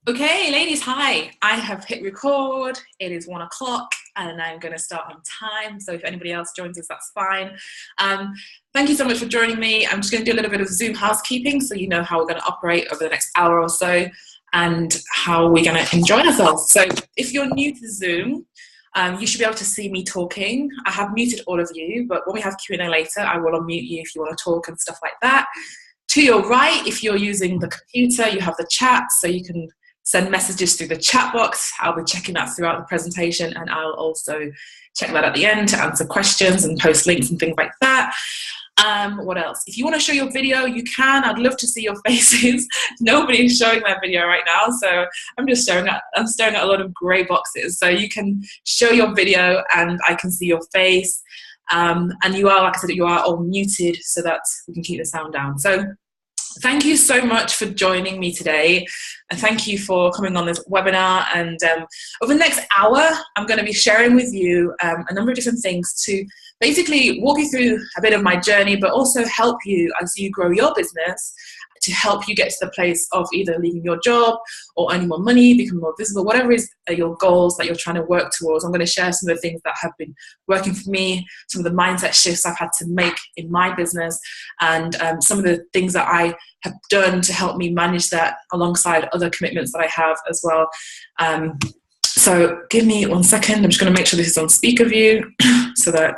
Okay, ladies, hi. I have hit record. It is 1 o'clock and I'm going to start on time. So if anybody else joins us, that's fine. Um, Thank you so much for joining me. I'm just going to do a little bit of Zoom housekeeping so you know how we're going to operate over the next hour or so and how we're going to enjoy ourselves. So if you're new to Zoom, you should be able to see me talking. I have muted all of you, but when we have Q&A later, I will unmute you if you want to talk and stuff like that. To your right, if you're using the computer, you have the chat, so you can send messages through the chat box. I'll be checking that throughout the presentation, and I'll also check that at the end to answer questions and post links and things like that. What else? If you want to show your video, you can. I'd love to see your faces. Nobody's showing their video right now, so I'm staring at a lot of grey boxes. So you can show your video and I can see your face. And you are, like I said, you are all muted so that we can keep the sound down. So thank you so much for joining me today, and thank you for coming on this webinar. And over the next hour, I'm going to be sharing with you a number of different things to basically walk you through a bit of my journey, but also help you as you grow your business, to help you get to the place of either leaving your job or earning more money, becoming more visible, whatever is your goals that you're trying to work towards. I'm going to share some of the things that have been working for me, some of the mindset shifts I've had to make in my business, and some of the things that I have done to help me manage that alongside other commitments that I have as well. So give me 1 second. I'm just going to make sure this is on speaker view so that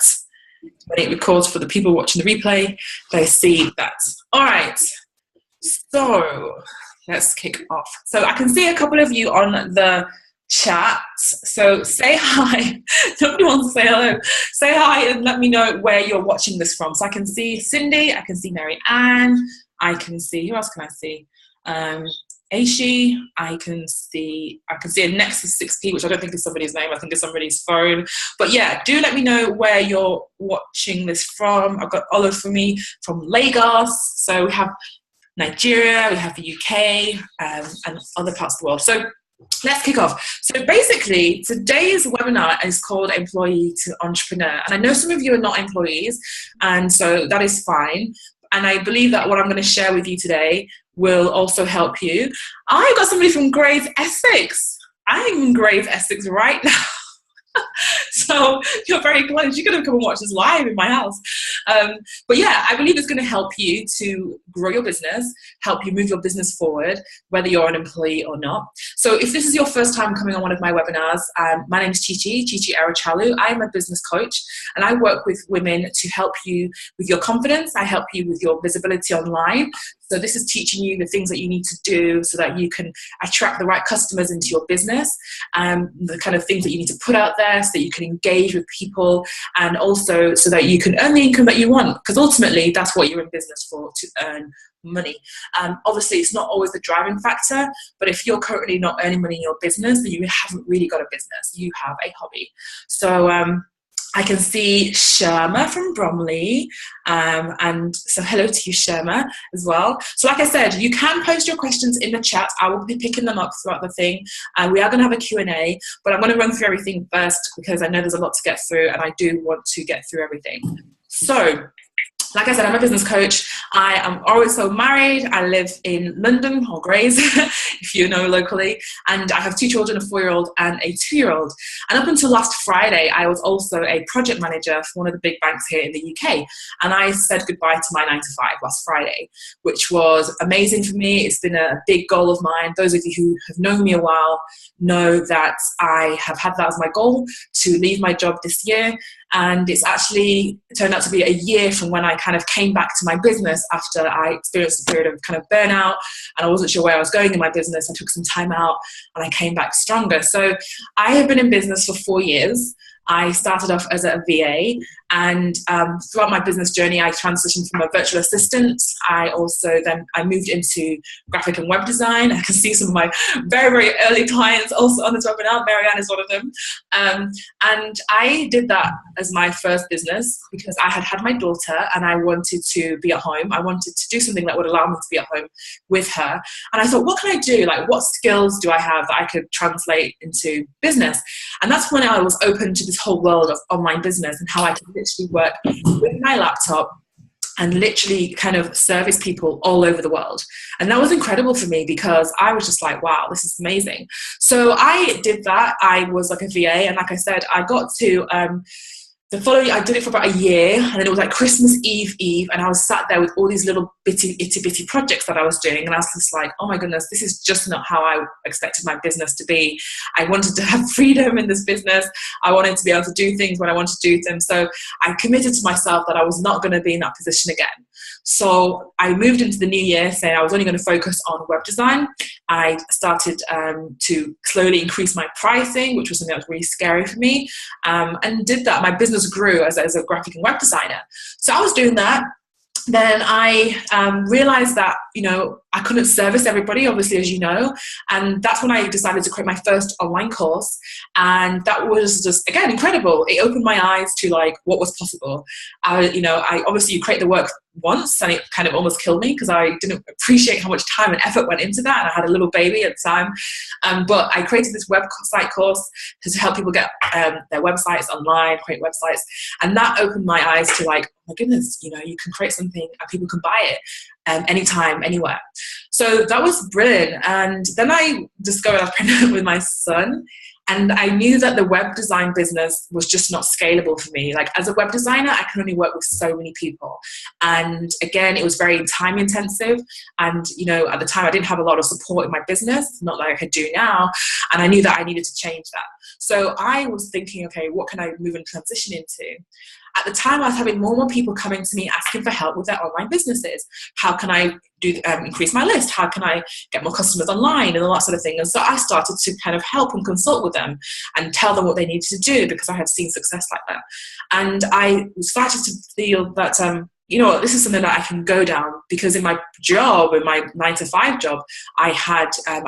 when it records for the people watching the replay, they see that. All right. So let's kick off. So I can see a couple of you on the chat. So say hi. Nobody wants to say hello. Say hi and let me know where you're watching this from. So I can see Cindy. I can see Mary Ann. I can see, who else can I see? Aishi. I can see a Nexus 6P, which I don't think is somebody's name. I think it's somebody's phone. But yeah, do let me know where you're watching this from. I've got Olive for me from Lagos. So we have Nigeria, we have the UK, and other parts of the world. So let's kick off. So basically, today's webinar is called Employee to Entrepreneur. And I know some of you are not employees, and so that is fine. And I believe that what I'm going to share with you today will also help you. I've got somebody from Grays, Essex. I'm in Grays, Essex right now. So you're very close. You're going to come and watch this live in my house. But yeah, I believe it's going to help you to grow your business, help you move your business forward, whether you're an employee or not. So if this is your first time coming on one of my webinars, my name is Chichi Eruchalu. I am a business coach, and I work with women to help you with your confidence. I help you with your visibility online. So this is teaching you the things that you need to do so that you can attract the right customers into your business, the kind of things that you need to put out there so that you can engage with people, and also so that you can earn the income that you want, because ultimately that's what you're in business for, to earn money. Obviously, it's not always the driving factor, but if you're currently not earning money in your business, then you haven't really got a business. You have a hobby. So I can see Sherma from Bromley, and so hello to you, Sherma, as well. So like I said, you can post your questions in the chat. I will be picking them up throughout the thing, and we are going to have a Q&A, but I'm going to run through everything first because I know there's a lot to get through, and I do want to get through everything. So like I said, I'm a business coach. I am also married. I live in London, or Grays, if you know locally. And I have 2 children, a 4-year-old and a 2-year-old. And up until last Friday, I was also a project manager for one of the big banks here in the UK. And I said goodbye to my 9-to-5 last Friday, which was amazing for me. It's been a big goal of mine. Those of you who have known me a while know that I have had that as my goal, to leave my job this year. And it's actually turned out to be a year from when I kind of came back to my business after I experienced a period of kind of burnout, and I wasn't sure where I was going in my business. I took some time out and I came back stronger. So I have been in business for 4 years. I started off as a VA, and throughout my business journey, I transitioned from a virtual assistant. I moved into graphic and web design. I can see some of my very, very early clients also on this webinar. Marianne is one of them. And I did that as my first business because I had had my daughter and I wanted to be at home. I wanted to do something that would allow me to be at home with her. And I thought, what can I do? Like, what skills do I have that I could translate into business? And that's when I was open to this whole world of online business and how I could literally work with my laptop and literally kind of service people all over the world. And that was incredible for me because I was just like, wow, this is amazing. So I did that. I was like a VA, and like I said, I got to the following, I did it for about a year, and then it was like Christmas Eve, and I was sat there with all these little itty bitty projects that I was doing, and I was just like, oh my goodness, this is just not how I expected my business to be. I wanted to have freedom in this business. I wanted to be able to do things when I wanted to do them. So I committed to myself that I was not going to be in that position again. So I moved into the new year saying I was only going to focus on web design. I started to slowly increase my pricing, which was something that was really scary for me, and did that. My business grew as a graphic and web designer. So I was doing that. Then I realized that, you know, I couldn't service everybody, obviously, as you know. And that's when I decided to create my first online course. And that was just, again, incredible. It opened my eyes to like what was possible. I obviously you create the work once and it kind of almost killed me because I didn't appreciate how much time and effort went into that. And I had a little baby at the time. But I created this website course to help people get their websites online, create websites. And that opened my eyes to like, oh my goodness, you know, you can create something and people can buy it anytime, anywhere. So that was brilliant. And then I discovered I was pregnant with my son. And I knew that the web design business was just not scalable for me. Like as a web designer, I can only work with so many people. And again, it was very time intensive. And, you know, at the time I didn't have a lot of support in my business, not like I do now. And I knew that I needed to change that. So I was thinking, okay, what can I move and transition into? At the time, I was having more and more people coming to me asking for help with their online businesses. How can I increase my list? How can I get more customers online and all that sort of thing? And so I started to kind of help and consult with them and tell them what they needed to do because I had seen success like that. And I started to feel that, you know, this is something that I can go down because in my job, in my 9-to-5 job, I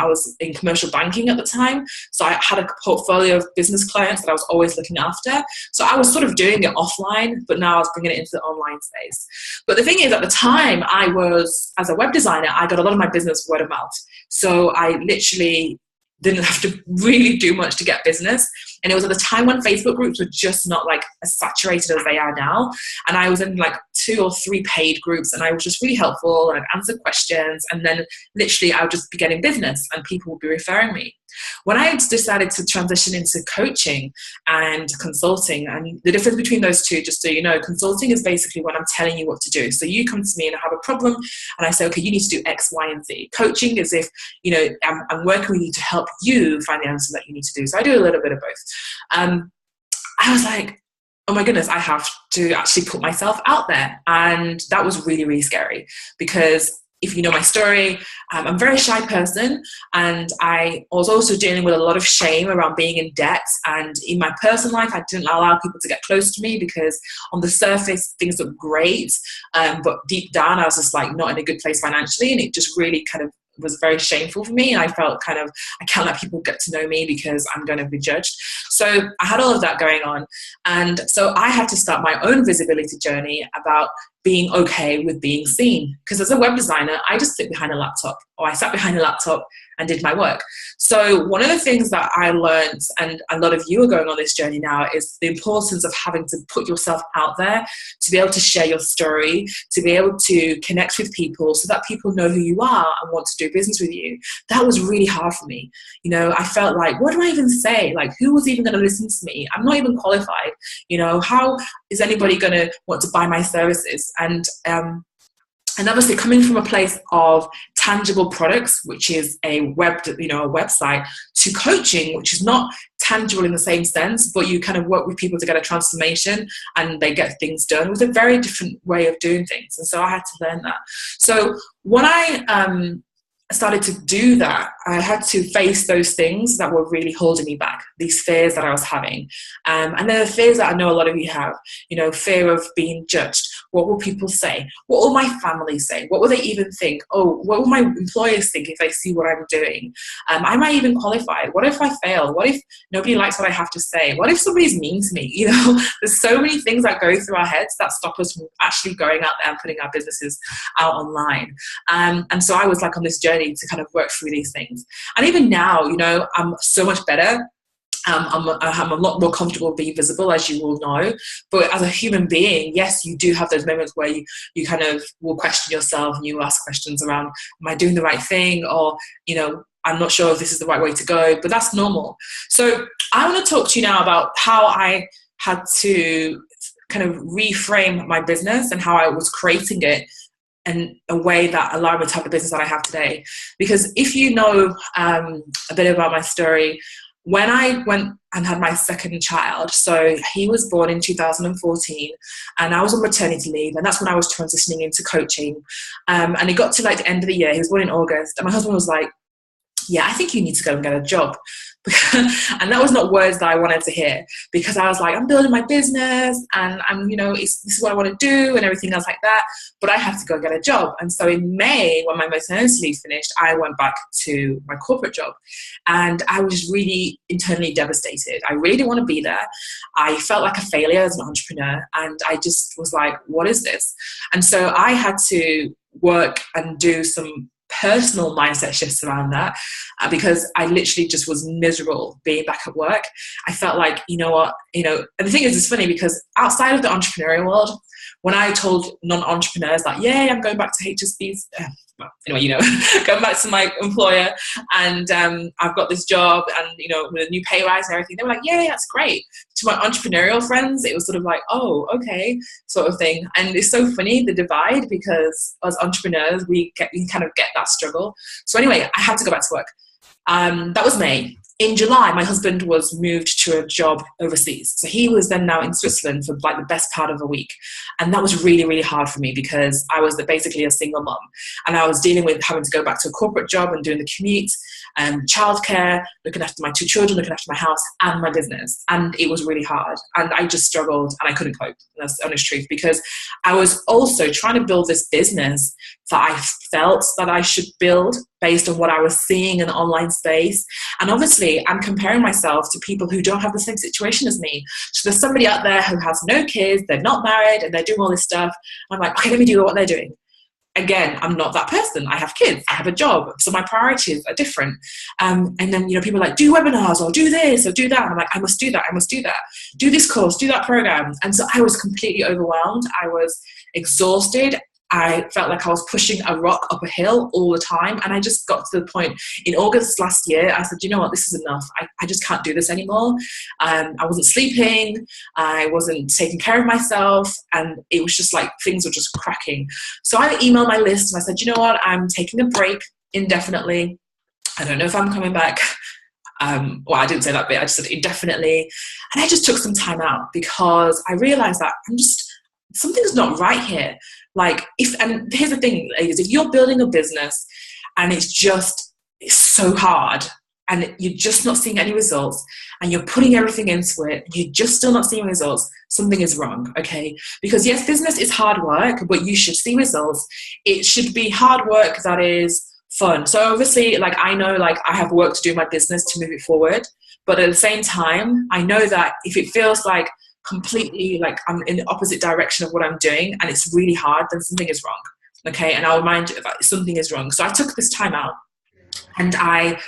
was in commercial banking at the time. So I had a portfolio of business clients that I was always looking after. So I was sort of doing it offline, but now I was bringing it into the online space. But the thing is, at the time as a web designer, I got a lot of my business word of mouth. So I literally didn't have to really do much to get business. And it was at the time when Facebook groups were just not like as saturated as they are now. And I was in like 2 or 3 paid groups and I was just really helpful and I'd answer questions. And then literally I would just be getting business and people would be referring me. When I decided to transition into coaching and consulting, and the difference between those two, just so you know, consulting is basically when I'm telling you what to do. So you come to me and I have a problem and I say, okay, you need to do X, Y, and Z. Coaching is if, you know, I'm working with you to help you find the answer that you need to do. So I do a little bit of both. I was like, oh my goodness, I have to actually put myself out there. And that was really, really scary because if you know my story, I'm a very shy person and I was also dealing with a lot of shame around being in debt. And in my personal life, I didn't allow people to get close to me because on the surface, things looked great. But deep down, I was just like not in a good place financially. And it just really kind of was very shameful for me. And I felt kind of, I can't let people get to know me because I'm going to be judged. So I had all of that going on. And so I had to start my own visibility journey about being okay with being seen. Because as a web designer, I just sit behind a laptop, or I sat behind a laptop and did my work. So one of the things that I learned, and a lot of you are going on this journey now, is the importance of having to put yourself out there, to be able to share your story, to be able to connect with people so that people know who you are and want to do business with you. That was really hard for me. You know, I felt like, what do I even say? Like, who was even going to listen to me? I'm not even qualified. You know, how is anybody going to want to buy my services? And obviously coming from a place of tangible products, which is a website, to coaching, which is not tangible in the same sense, but you kind of work with people to get a transformation and they get things done. It was a very different way of doing things. And so I had to learn that. So when I started to do that, I had to face those things that were really holding me back, these fears that I was having. And they're the fears that I know a lot of you have, you know, fear of being judged. What will people say? What will my family say? What will they even think? Oh, what will my employers think if they see what I'm doing? Am I even qualified? What if I fail? What if nobody likes what I have to say? What if somebody's mean to me? You know, there's so many things that go through our heads that stop us from actually going out there and putting our businesses out online. And so I was like on this journey to kind of work through these things. And even now, you know, I'm so much better. I'm a lot more comfortable being visible, as you will know. But as a human being, yes, you do have those moments where you kind of will question yourself and you ask questions around, am I doing the right thing? Or, I'm not sure if this is the right way to go, but that's normal. So I want to talk to you now about how I had to kind of reframe my business and how I was creating it in a way that allowed me to have the business that I have today. Because if you know a bit about my story, when I went and had my second child, so he was born in 2014, and I was on maternity leave, and that's when I was transitioning into coaching. And it got to like the end of the year. He was born in August, and my husband was like, yeah, I think you need to go and get a job. And that was not words that I wanted to hear, because I was like, I'm building my business and this is what I want to do and everything else like that, but I have to go and get a job. And so in May, when my maternity leave finished, I went back to my corporate job, and I was really internally devastated. I really didn't want to be there. I felt like a failure as an entrepreneur, and I just was like, what is this? And so I had to work and do some personal mindset shifts around that, because I literally just was miserable being back at work. I felt like, and the thing is, it's funny because outside of the entrepreneurial world, when I told non-entrepreneurs like, yeah, I'm going back to HSBC, going back to my employer, and I've got this job, and with a new pay rise and everything, they were like, yeah, that's great. To my entrepreneurial friends, it was sort of like, oh, okay, sort of thing. And it's so funny, the divide, because as entrepreneurs, we kind of get that struggle. So anyway, I had to go back to work. That was May. In July, my husband was moved to a job overseas. So he was then now in Switzerland for like the best part of a week. And that was really, really hard for me, because I was basically a single mom. And I was dealing with having to go back to a corporate job and doing the commute, childcare, looking after my two children, looking after my house and my business. And it was really hard. And I just struggled, and I couldn't cope. That's the honest truth, because I was also trying to build this business that I felt that I should build based on what I was seeing in the online space. And obviously, I'm comparing myself to people who don't have the same situation as me. So there's somebody out there who has no kids, they're not married, and they're doing all this stuff. I'm like, okay, let me do what they're doing. Again, I'm not that person. I have kids, I have a job, so my priorities are different. And then, people are like, do webinars, or do this, or do that. And I'm like, I must do that. Do this course, do that program. And so I was completely overwhelmed. I was exhausted. I felt like I was pushing a rock up a hill all the time. And I just got to the point in August last year, I said, you know what, this is enough. I just can't do this anymore. I wasn't sleeping. I wasn't taking care of myself. And it was just like things were just cracking. So I emailed my list and I said, you know what, I'm taking a break indefinitely. I don't know if I'm coming back. Well, I didn't say that bit. I just said indefinitely. And I just took some time out, because I realized that something's not right here. And here's the thing, ladies, if you're building a business and it's so hard and you're just not seeing any results, and you're putting everything into it, you're just still not seeing results, something is wrong, okay? Because yes, business is hard work, but you should see results. It should be hard work that is fun. So obviously, I know, I have work to do in my business to move it forward, but at the same time, I know that if it feels like completely I'm in the opposite direction of what I'm doing and it's really hard, then something is wrong, okay? And I'll remind you that something is wrong. So I took this time out, and I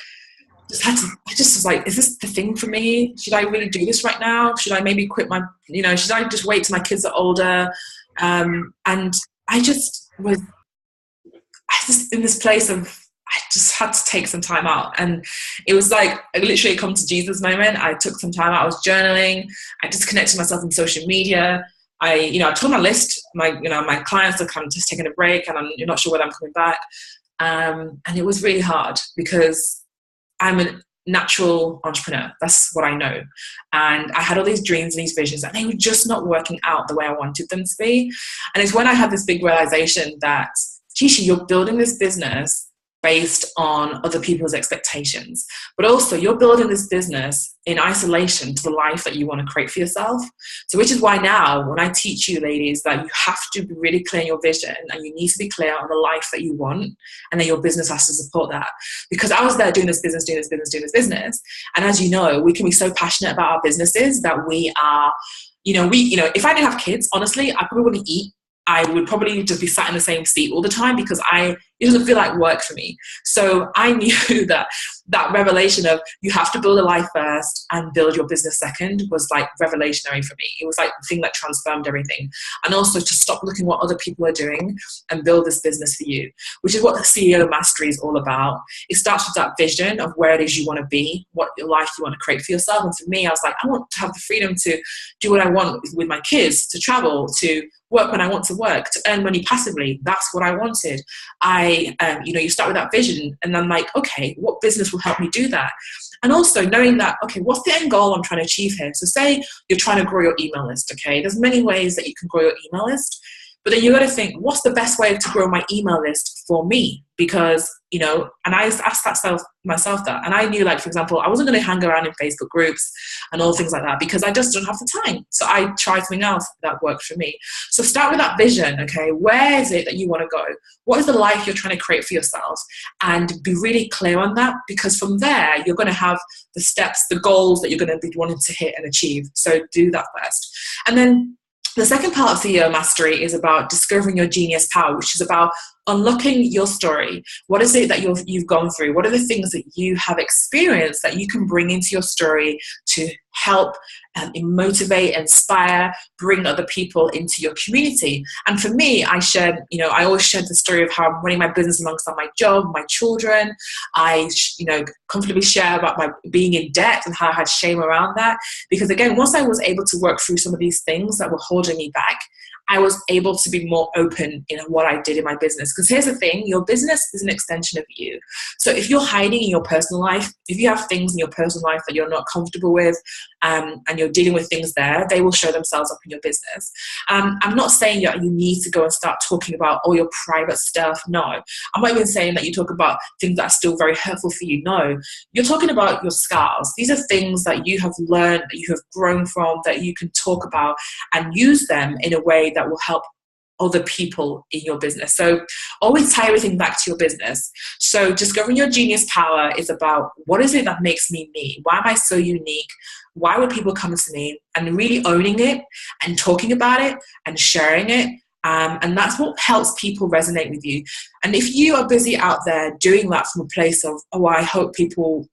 just was like, is this the thing for me? Should I really do this right now? Should I maybe quit should I just wait till my kids are older? And I just was in this place of, I just had to take some time out. And it was like literally a come to Jesus moment. I took some time out. I was journaling. I disconnected myself from social media. I told my list, my clients are kind of just taking a break, and I'm not sure whether I'm coming back. And it was really hard, because I'm a natural entrepreneur. That's what I know. And I had all these dreams and these visions, and they were just not working out the way I wanted them to be. And it's when I had this big realization that, Chichi, you're building this business based on other people's expectations, but also you're building this business in isolation to the life that you want to create for yourself. So which is why now, when I teach you, ladies, that you have to be really clear on your vision, and you need to be clear on the life that you want, and then your business has to support that. Because I was there doing this business, and as you know, we can be so passionate about our businesses that we are, if I didn't have kids, honestly, I probably wouldn't eat I would probably just be sat in the same seat all the time because it doesn't feel like work for me. So I knew that revelation of you have to build a life first and build your business second was like revelationary for me. It was like the thing that transformed everything. And also to stop looking what other people are doing and build this business for you, which is what the CEO Mastery is all about. It starts with that vision of where it is you want to be, what your life you want to create for yourself. And for me, I was like, I want to have the freedom to do what I want with my kids, to travel, to work when I want to work, to earn money passively. That's what I wanted. You start with that vision, and I'm like, okay, what business will help me do that? And also knowing that, okay, what's the end goal I'm trying to achieve here? So say you're trying to grow your email list, okay? There's many ways that you can grow your email list, but then you got to think, what's the best way to grow my email list for me? Because, and I asked myself that, and I knew, like, for example, I wasn't going to hang around in Facebook groups and all things like that because I just don't have the time. So I tried something else that worked for me. So start with that vision, okay? Where is it that you want to go? What is the life you're trying to create for yourself? And be really clear on that, because from there, you're going to have the steps, the goals that you're going to be wanting to hit and achieve. So do that first. And then the second part of CEO Mastery is about discovering your genius power, which is about unlocking your story. What is it that you've gone through? What are the things that you have experienced that you can bring into your story to help motivate, inspire, bring other people into your community? And for me, I always shared the story of how I'm running my business alongside my job, my children. I, comfortably share about my being in debt and how I had shame around that. Because again, once I was able to work through some of these things that were holding me back, I was able to be more open in what I did in my business. Because here's the thing, your business is an extension of you. So if you're hiding in your personal life, if you have things in your personal life that you're not comfortable with, and you're dealing with things there, they will show themselves up in your business. I'm not saying that you need to go and start talking about all your private stuff. No. I'm not even saying that you talk about things that are still very hurtful for you. No. You're talking about your scars. These are things that you have learned, that you have grown from, that you can talk about and use them in a way that will help other people in your business. So always tie everything back to your business. So discovering your genius power is about, what is it that makes me me? Why am I so unique? Why would people come to me? And really owning it and talking about it and sharing it. And that's what helps people resonate with you. And if you are busy out there doing that from a place of, oh, I hope people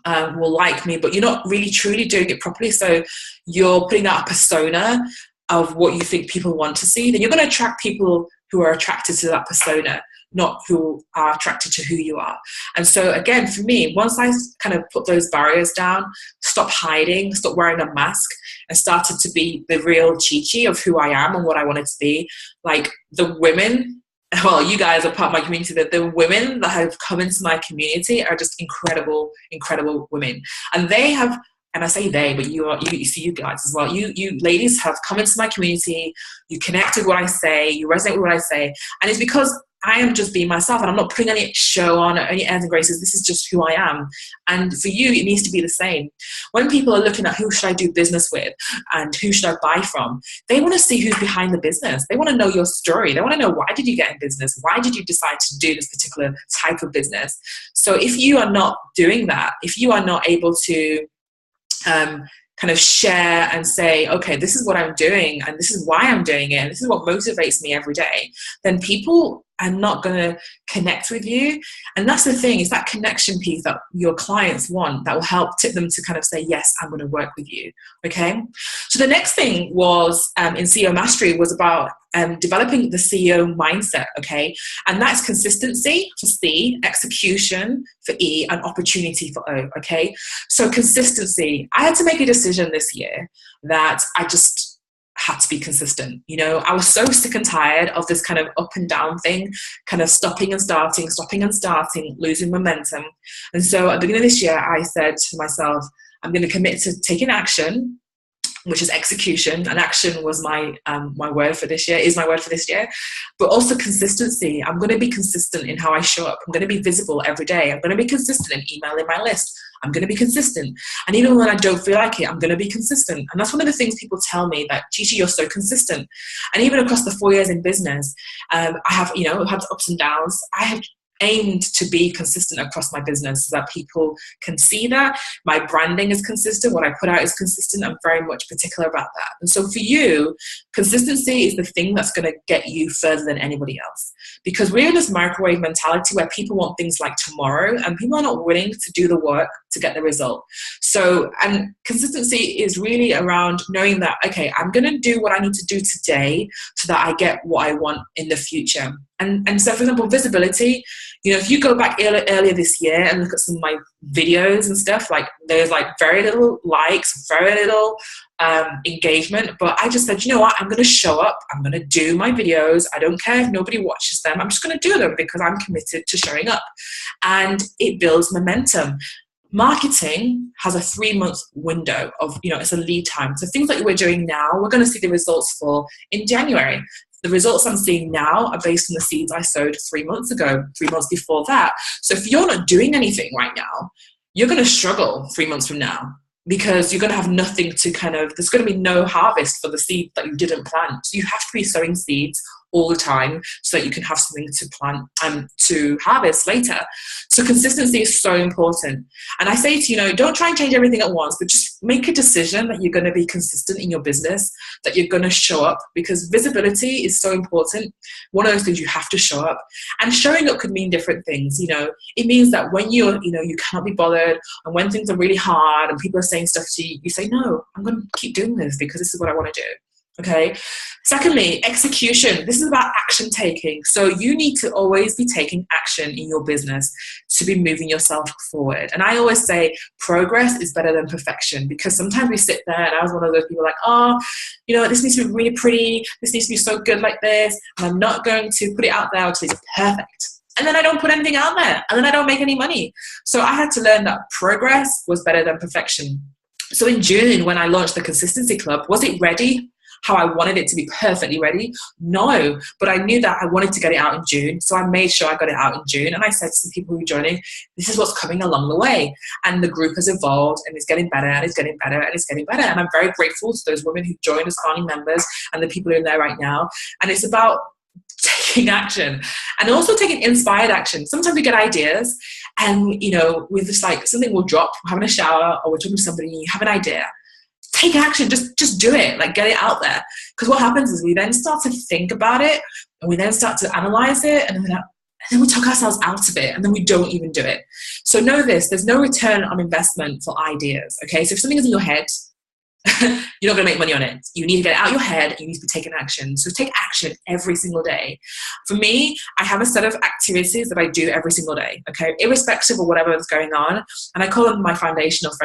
will like me, but you're not really truly doing it properly, so you're putting out a persona of what you think people want to see, then you're going to attract people who are attracted to that persona, not who are attracted to who you are. And so again, for me, once I kind of put those barriers down, stop hiding, stop wearing a mask, and started to be the real Chichi of who I am and what I wanted to be, like the women, well, you guys are part of my community, that the women that have come into my community are just incredible, incredible women. And they have, and I say they, but you see you guys as well. You ladies have come into my community, you connect with what I say, you resonate with what I say. And it's because I am just being myself, and I'm not putting any show on or any airs and graces. This is just who I am. And for you, it needs to be the same. When people are looking at who should I do business with and who should I buy from, they want to see who's behind the business. They want to know your story. They want to know, why did you get in business? Why did you decide to do this particular type of business? So if you are not doing that, if you are not able to kind of share and say, okay, this is what I'm doing and this is why I'm doing it and this is what motivates me every day, then people are not going to connect with you. And that's the thing, is that connection piece that your clients want, that will help tip them to kind of say, yes, I'm going to work with you. Okay. So the next thing was in CEO Mastery was about developing the CEO mindset. Okay. And that's consistency for C, execution for E, and opportunity for O. Okay. So consistency, I had to make a decision this year that I just had to be consistent. I was so sick and tired of this kind of up and down thing, kind of stopping and starting, losing momentum. And so at the beginning of this year, I said to myself, I'm going to commit to taking action, which is execution, and action was my word for this year, is my word for this year, but also consistency. I'm going to be consistent in how I show up. I'm going to be visible every day. I'm going to be consistent in emailing my list. I'm going to be consistent. And even when I don't feel like it, I'm going to be consistent. And that's one of the things people tell me, that, Chichi, you're so consistent. And even across the 4 years in business, I have, had ups and downs. I have aimed to be consistent across my business so that people can see that my branding is consistent, what I put out is consistent. I'm very much particular about that. And so for you, consistency is the thing that's going to get you further than anybody else, because we're in this microwave mentality where people want things like tomorrow, and people are not willing to do the work to get the result. So, and consistency is really around knowing that, okay, I'm going to do what I need to do today so that I get what I want in the future. And so, for example, visibility, you know, if you go back earlier this year and look at some of my videos and stuff, like there's like very little likes, very little engagement, but I just said, you know what, I'm going to show up, I'm going to do my videos. I don't care if nobody watches them. I'm just going to do them because I'm committed to showing up, and it builds momentum. Marketing has a 3-month window of, you know, it's a lead time. So things like we're doing now, we're going to see the results for in January. The results I'm seeing now are based on the seeds I sowed 3 months ago, 3 months before that. So if you're not doing anything right now, you're going to struggle 3 months from now, because you're going to have nothing to there's going to be no harvest for the seed that you didn't plant. So you have to be sowing seeds all the time so that you can have something to plant and to harvest later. So consistency is so important. And I say to you, don't try and change everything at once, but just make a decision that you're going to be consistent in your business, that you're going to show up, because visibility is so important. One of those things, you have to show up. And showing up could mean different things. It means that when you cannot be bothered, and when things are really hard and people are saying stuff to you, you say, no, I'm going to keep doing this because this is what I want to do. Okay. Secondly, execution. This is about action taking. So you need to always be taking action in your business to be moving yourself forward. And I always say progress is better than perfection, because sometimes we sit there, and I was one of those people like, this needs to be really pretty. This needs to be so good like this. And I'm not going to put it out there until it's perfect. And then I don't put anything out there, and then I don't make any money. So I had to learn that progress was better than perfection. So in June, when I launched the Consistency Club, was it ready how I wanted it to be perfectly ready? No, but I knew that I wanted to get it out in June. So I made sure I got it out in June. And I said to the people who are joining, this is what's coming along the way. And the group has evolved, and it's getting better, and it's getting better, and it's getting better. And I'm very grateful to those women who joined as founding members and the people who are in there right now. And it's about taking action, and also taking inspired action. Sometimes we get ideas, and we're just like, something will drop, we're having a shower, or we're talking to somebody, and you have an idea. Take action, just do it, like get it out there. Because what happens is we then start to think about it, and we then start to analyze it, and then we talk ourselves out of it, and then we don't even do it. So know this, there's no return on investment for ideas, okay? So if something is in your head, you're not going to make money on it. You need to get it out of your head, and you need to be taking action. So take action every single day. For me, I have a set of activities that I do every single day, okay, irrespective of whatever is going on. And I call them my foundationals.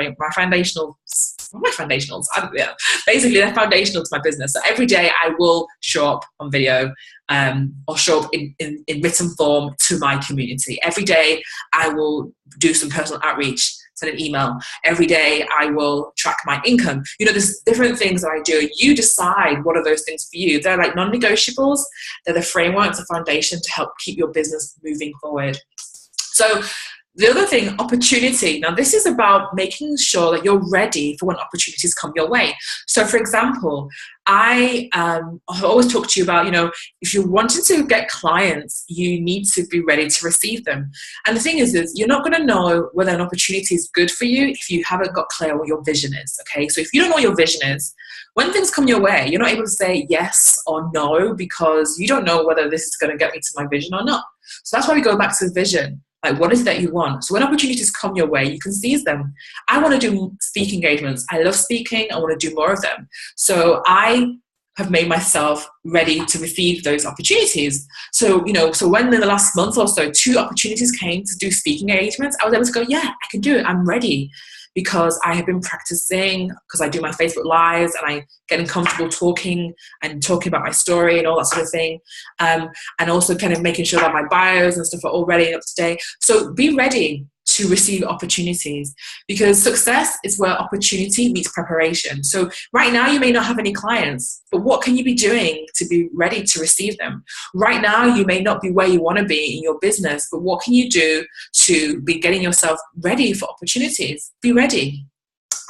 Basically, they're foundational to my business. So every day I will show up on video, or show up in written form to my community. Every day I will do some personal outreach, send an email. Every day I will track my income. There's different things that I do. You decide what are those things for you. They're like non-negotiables. They're the framework, the foundation to help keep your business moving forward. So the other thing, opportunity. Now, this is about making sure that you're ready for when opportunities come your way. So, for example, I always talk to you about, if you're wanting to get clients, you need to be ready to receive them. And the thing is you're not going to know whether an opportunity is good for you if you haven't got clear what your vision is, okay? So if you don't know what your vision is, when things come your way, you're not able to say yes or no, because you don't know whether this is going to get me to my vision or not. So that's why we go back to the vision. Like, what is it that you want? So when opportunities come your way, you can seize them. I want to do speaking engagements. I love speaking. I want to do more of them. So I have made myself ready to receive those opportunities. So, when in the last month or so, 2 opportunities came to do speaking engagements, I was able to go, yeah, I can do it. I'm ready. Because I have been practicing, because I do my Facebook Lives, and I getting comfortable talking about my story and all that sort of thing. And also kind of making sure that my bios and stuff are all ready and up to date. So be ready to receive opportunities, because success is where opportunity meets preparation. So right now you may not have any clients, but what can you be doing to be ready to receive them? Right now you may not be where you want to be in your business, but what can you do to be getting yourself ready for opportunities? Be ready.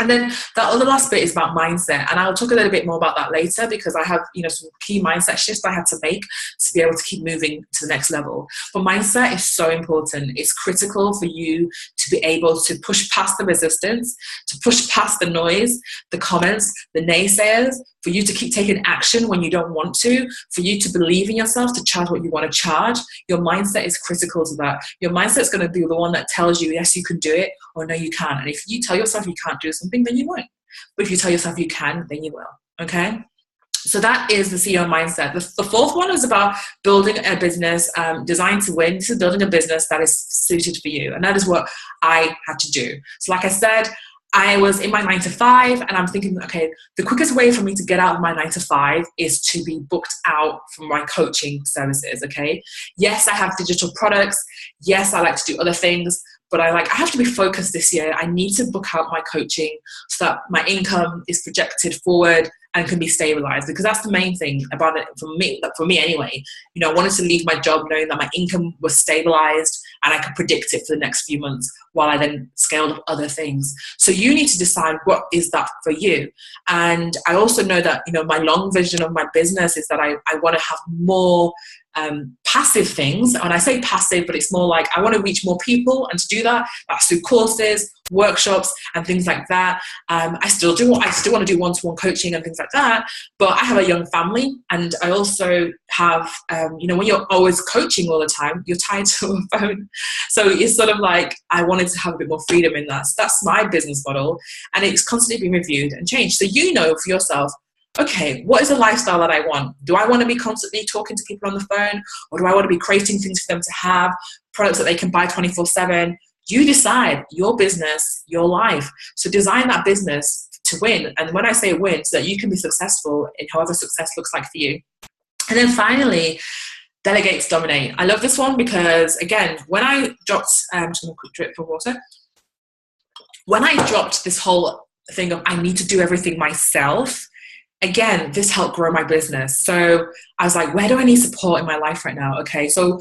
And then the other last bit is about mindset. And I'll talk a little bit more about that later, because I have, some key mindset shifts I had to make to be able to keep moving to the next level. But mindset is so important. It's critical for you to be able to push past the resistance, to push past the noise, the comments, the naysayers, for you to keep taking action when you don't want to, for you to believe in yourself, to charge what you want to charge. Your mindset is critical to that. Your mindset is going to be the one that tells you, yes, you can do it, or no, you can't. And if you tell yourself you can't do something, then you won't. But if you tell yourself you can, then you will. Okay? So that is the CEO mindset. The fourth one is about building a business designed to win. This is building a business that is suited for you. And that is what I had to do. So like I said, I was in my 9 to 5, and I'm thinking, okay, the quickest way for me to get out of my 9 to 5 is to be booked out from my coaching services, okay? Yes, I have digital products. Yes, I like to do other things, but I have to be focused this year. I need to book out my coaching so that my income is projected forward and can be stabilized, because that's the main thing about it for me anyway. I wanted to leave my job knowing that my income was stabilized and I could predict it for the next few months while I then scaled up other things. So you need to decide what is that for you. And I also know that, my long vision of my business is that I want to have more passive things. And I say passive, but it's more like I want to reach more people, and to do that, that's through courses, workshops, and things like that. I still want to do one-to-one coaching and things like that, but I have a young family, and I also have, when you're always coaching all the time, you're tied to a phone. So it's sort of like I wanted to have a bit more freedom in that. So that's my business model, and it's constantly being reviewed and changed. So for yourself, okay, what is the lifestyle that I want? Do I want to be constantly talking to people on the phone, or do I want to be creating things for them to have, products that they can buy 24/7? You decide, your business, your life. So design that business to win. And when I say win, so that you can be successful in however success looks like for you. And then finally, delegate to dominate. I love this one because, again, when I dropped, I'm just going to quick drip for water. When I dropped this whole thing of I need to do everything myself, again, this helped grow my business. So I was like, where do I need support in my life right now? Okay, so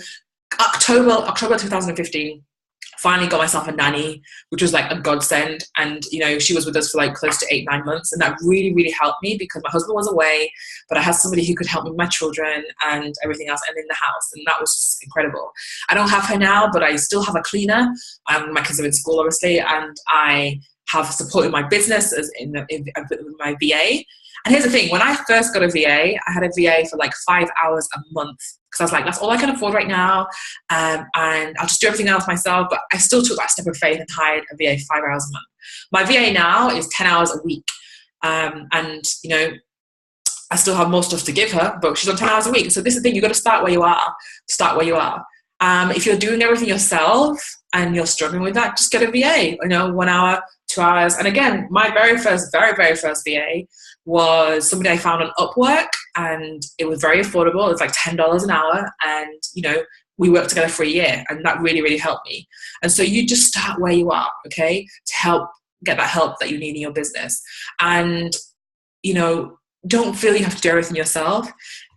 October 2015, finally got myself a nanny, which was like a godsend. And, she was with us for like close to 8-9 months. And that really, really helped me because my husband was away, but I had somebody who could help me with my children and everything else, and in the house. And that was just incredible. I don't have her now, but I still have a cleaner. My kids are in school, obviously, and I have supported my business in my VA. And here's the thing, when I first got a VA, I had a VA for like 5 hours a month, because I was like, that's all I can afford right now, and I'll just do everything else myself. But I still took that step of faith and hired a VA 5 hours a month. My VA now is 10 hours a week, and I still have more stuff to give her, but she's on 10 hours a week. So this is the thing, you've got to start where you are. If you're doing everything yourself and you're struggling with that, just get a VA, 1 hour, 2 hours. And again, my very first VA was somebody I found on Upwork, and it was very affordable. It was like $10 an hour. And, we worked together for a year, and that really, really helped me. And so you just start where you are, okay, to help get that help that you need in your business. And, don't feel you have to do everything yourself.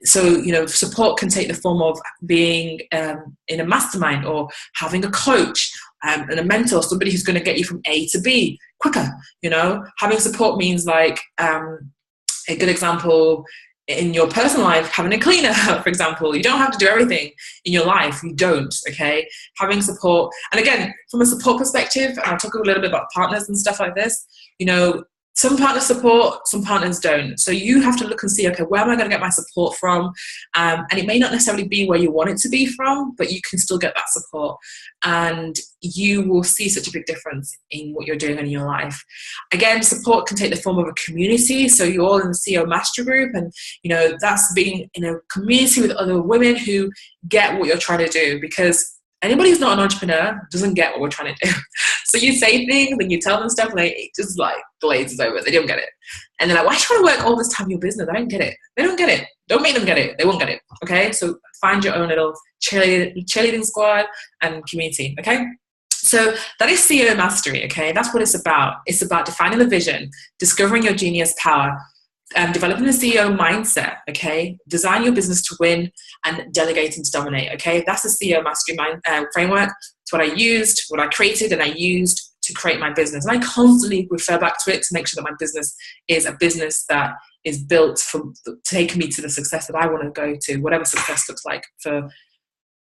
So, support can take the form of being in a mastermind, or having a coach and a mentor, somebody who's going to get you from A to B quicker. Having support means like a good example in your personal life, having a cleaner, for example. You don't have to do everything in your life. You don't, okay? Having support. And again, from a support perspective, and I'll talk a little bit about partners and stuff like this, some partners support, some partners don't. So you have to look and see, okay, where am I going to get my support from? And it may not necessarily be where you want it to be from, but you can still get that support. And you will see such a big difference in what you're doing in your life. Again, support can take the form of a community. So you're all in the CEO Master Group, and, that's being in a community with other women who get what you're trying to do, because anybody who's not an entrepreneur doesn't get what we're trying to do. So you say things and you tell them stuff, and it just like glazes over. They don't get it. And they're like, why are you trying to work all this time in your business? I don't get it. They don't get it. Don't make them get it. They won't get it. Okay? So find your own little cheerleading squad and community. Okay? So that is CEO mastery. Okay? That's what it's about. It's about defining the vision, discovering your genius power, developing a CEO mindset, okay? Design your business to win, and delegating to dominate, okay? That's the CEO mastery framework. It's what I created and I used to create my business. And I constantly refer back to it to make sure that my business is a business that is built for taking me to the success that I want to go to, whatever success looks like for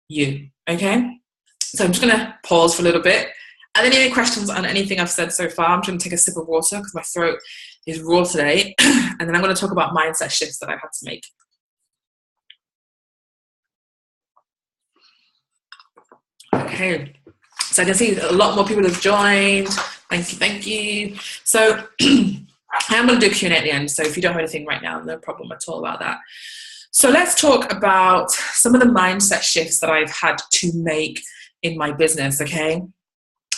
you. Okay? So I'm just going to pause for a little bit. Are there any questions on anything I've said so far? I'm going to take a sip of water because my throat is raw today. And then I'm going to talk about mindset shifts that I've had to make. Okay. So I can see a lot more people have joined. Thank you. So I am going to do a Q&A at the end. So if you don't have anything right now, no problem at all about that. So let's talk about some of the mindset shifts that I've had to make in my business, okay?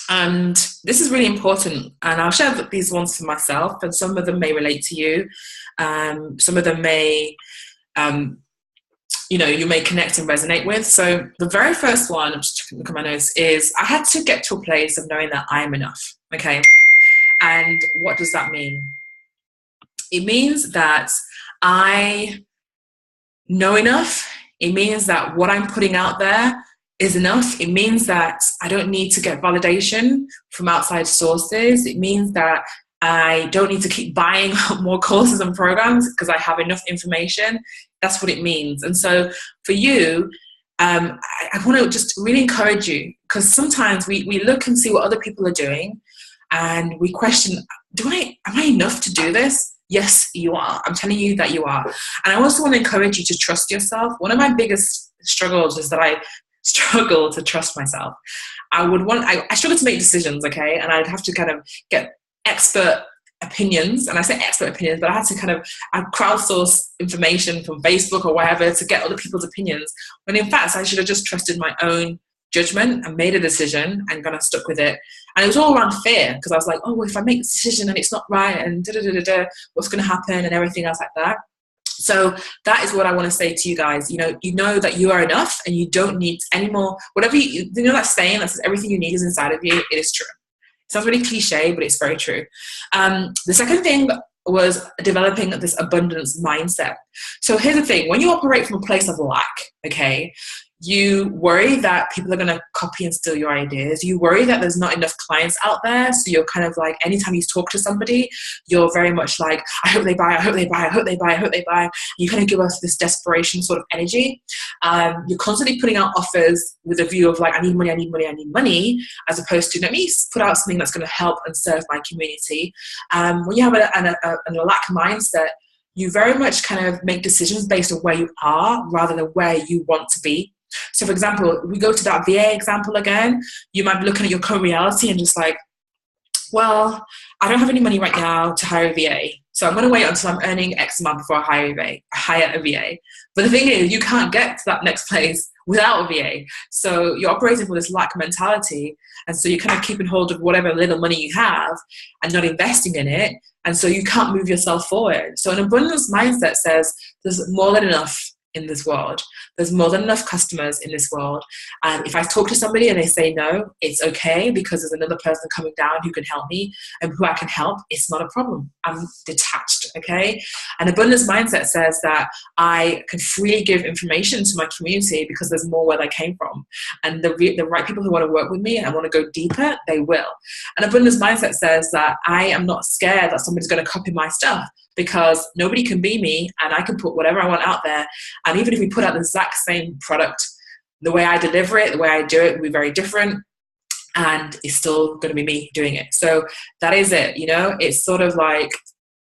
And this is really important. And I'll share these ones for myself, and some of them may relate to you. Some of them may, you may connect and resonate with. So the very first one, I'm just looking at my notes, is I had to get to a place of knowing that I am enough, okay? And what does that mean? It means that I know enough. It means that what I'm putting out there is enough. It means that I don't need to get validation from outside sources. It means that I don't need to keep buying more courses and programs because I have enough information. That's what it means. And so for you, I want to just really encourage you, because sometimes we look and see what other people are doing and we question, am I enough to do this? Yes, you are. I'm telling you that you are. And I also want to encourage you to trust yourself. One of my biggest struggles is that I struggle to trust myself. I struggle to make decisions, okay? And I'd have to kind of get expert opinions, and I say expert opinions, but I had to crowdsource information from Facebook or whatever to get other people's opinions, when in fact I should have just trusted my own judgment and made a decision and kind of stuck with it. And it was all around fear, because I was like, oh, if I make this decision and it's not right and what's going to happen and everything else like that. So that is what I want to say to you guys. You know that you are enough and you don't need any more. Whatever that saying that says everything you need is inside of you, it is true. It sounds really cliche, but it's very true. The second thing was developing this abundance mindset. So here's the thing. When you operate from a place of lack, okay, you worry that people are going to copy and steal your ideas. You worry that there's not enough clients out there. So you're kind of like, anytime you talk to somebody, you're very much like, I hope they buy, I hope they buy, I hope they buy, I hope they buy. You kind of give us this desperation sort of energy. You're constantly putting out offers with a view of like, I need money, I need money, I need money, as opposed to, let me put out something that's going to help and serve my community. When you have a lack mindset, you very much kind of make decisions based on where you are rather than where you want to be. So for example, we go to that VA example again, you might be looking at your current reality and just like, well, I don't have any money right now to hire a VA. So I'm going to wait until I'm earning X amount before I hire a VA. But the thing is, you can't get to that next place without a VA. So you're operating with this lack mentality. And so you're kind of keeping hold of whatever little money you have and not investing in it. And so you can't move yourself forward. So an abundance mindset says there's more than enough in this world. There's more than enough customers in this world. And if I talk to somebody and they say no, it's okay, because there's another person coming down who can help me and who I can help. It's not a problem. I'm detached, okay? An abundance mindset says that I can freely give information to my community because there's more where they came from. And the right people who want to work with me and want to go deeper, they will. An abundance mindset says that I am not scared that somebody's going to copy my stuff, because nobody can be me and I can put whatever I want out there. And even if we put out the exact same product, the way I deliver it, the way I do it will be very different, and it's still going to be me doing it. So that is it. It's sort of like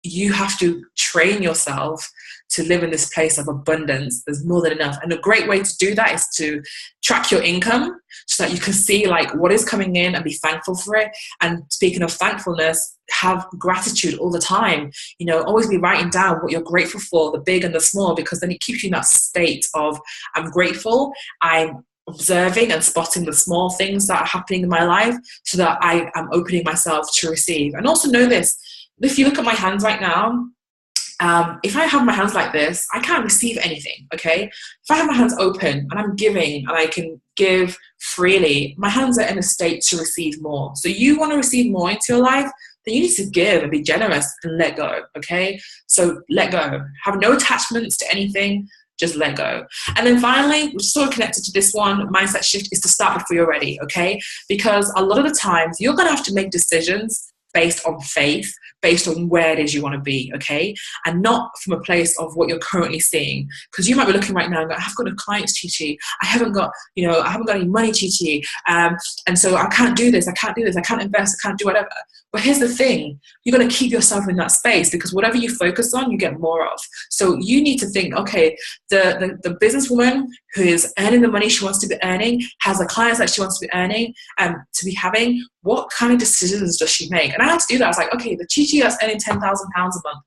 you have to train yourself to live in this place of abundance. There's more than enough. And a great way to do that is to track your income so that you can see like what is coming in and be thankful for it. And speaking of thankfulness, have gratitude all the time. Always be writing down what you're grateful for, the big and the small, because then it keeps you in that state of, I'm grateful, I'm observing and spotting the small things that are happening in my life so that I am opening myself to receive. And also know this, if you look at my hands right now, if I have my hands like this, I can't receive anything, okay? If I have my hands open and I'm giving and I can give freely, my hands are in a state to receive more. So you want to receive more into your life, then you need to give and be generous and let go, okay? So let go. Have no attachments to anything. just let go. And then finally, which is sort of connected to this one, mindset shift, is to start before you're ready, okay? Because a lot of the times you're going to have to make decisions based on faith, based on where it is you want to be, okay? And not from a place of what you're currently seeing. Because you might be looking right now and go, I've got no clients, Chichi. I haven't got any money, Chichi. And so I can't do this, I can't invest, I can't do whatever. But here's the thing, you're going to keep yourself in that space, because whatever you focus on, you get more of. So you need to think, okay, the businesswoman who is earning the money she wants to be earning, has the clients that she wants to be earning, to be having, what kind of decisions does she make? And I had to do that. I was like, okay, the Chichi that's earning £10,000 a month,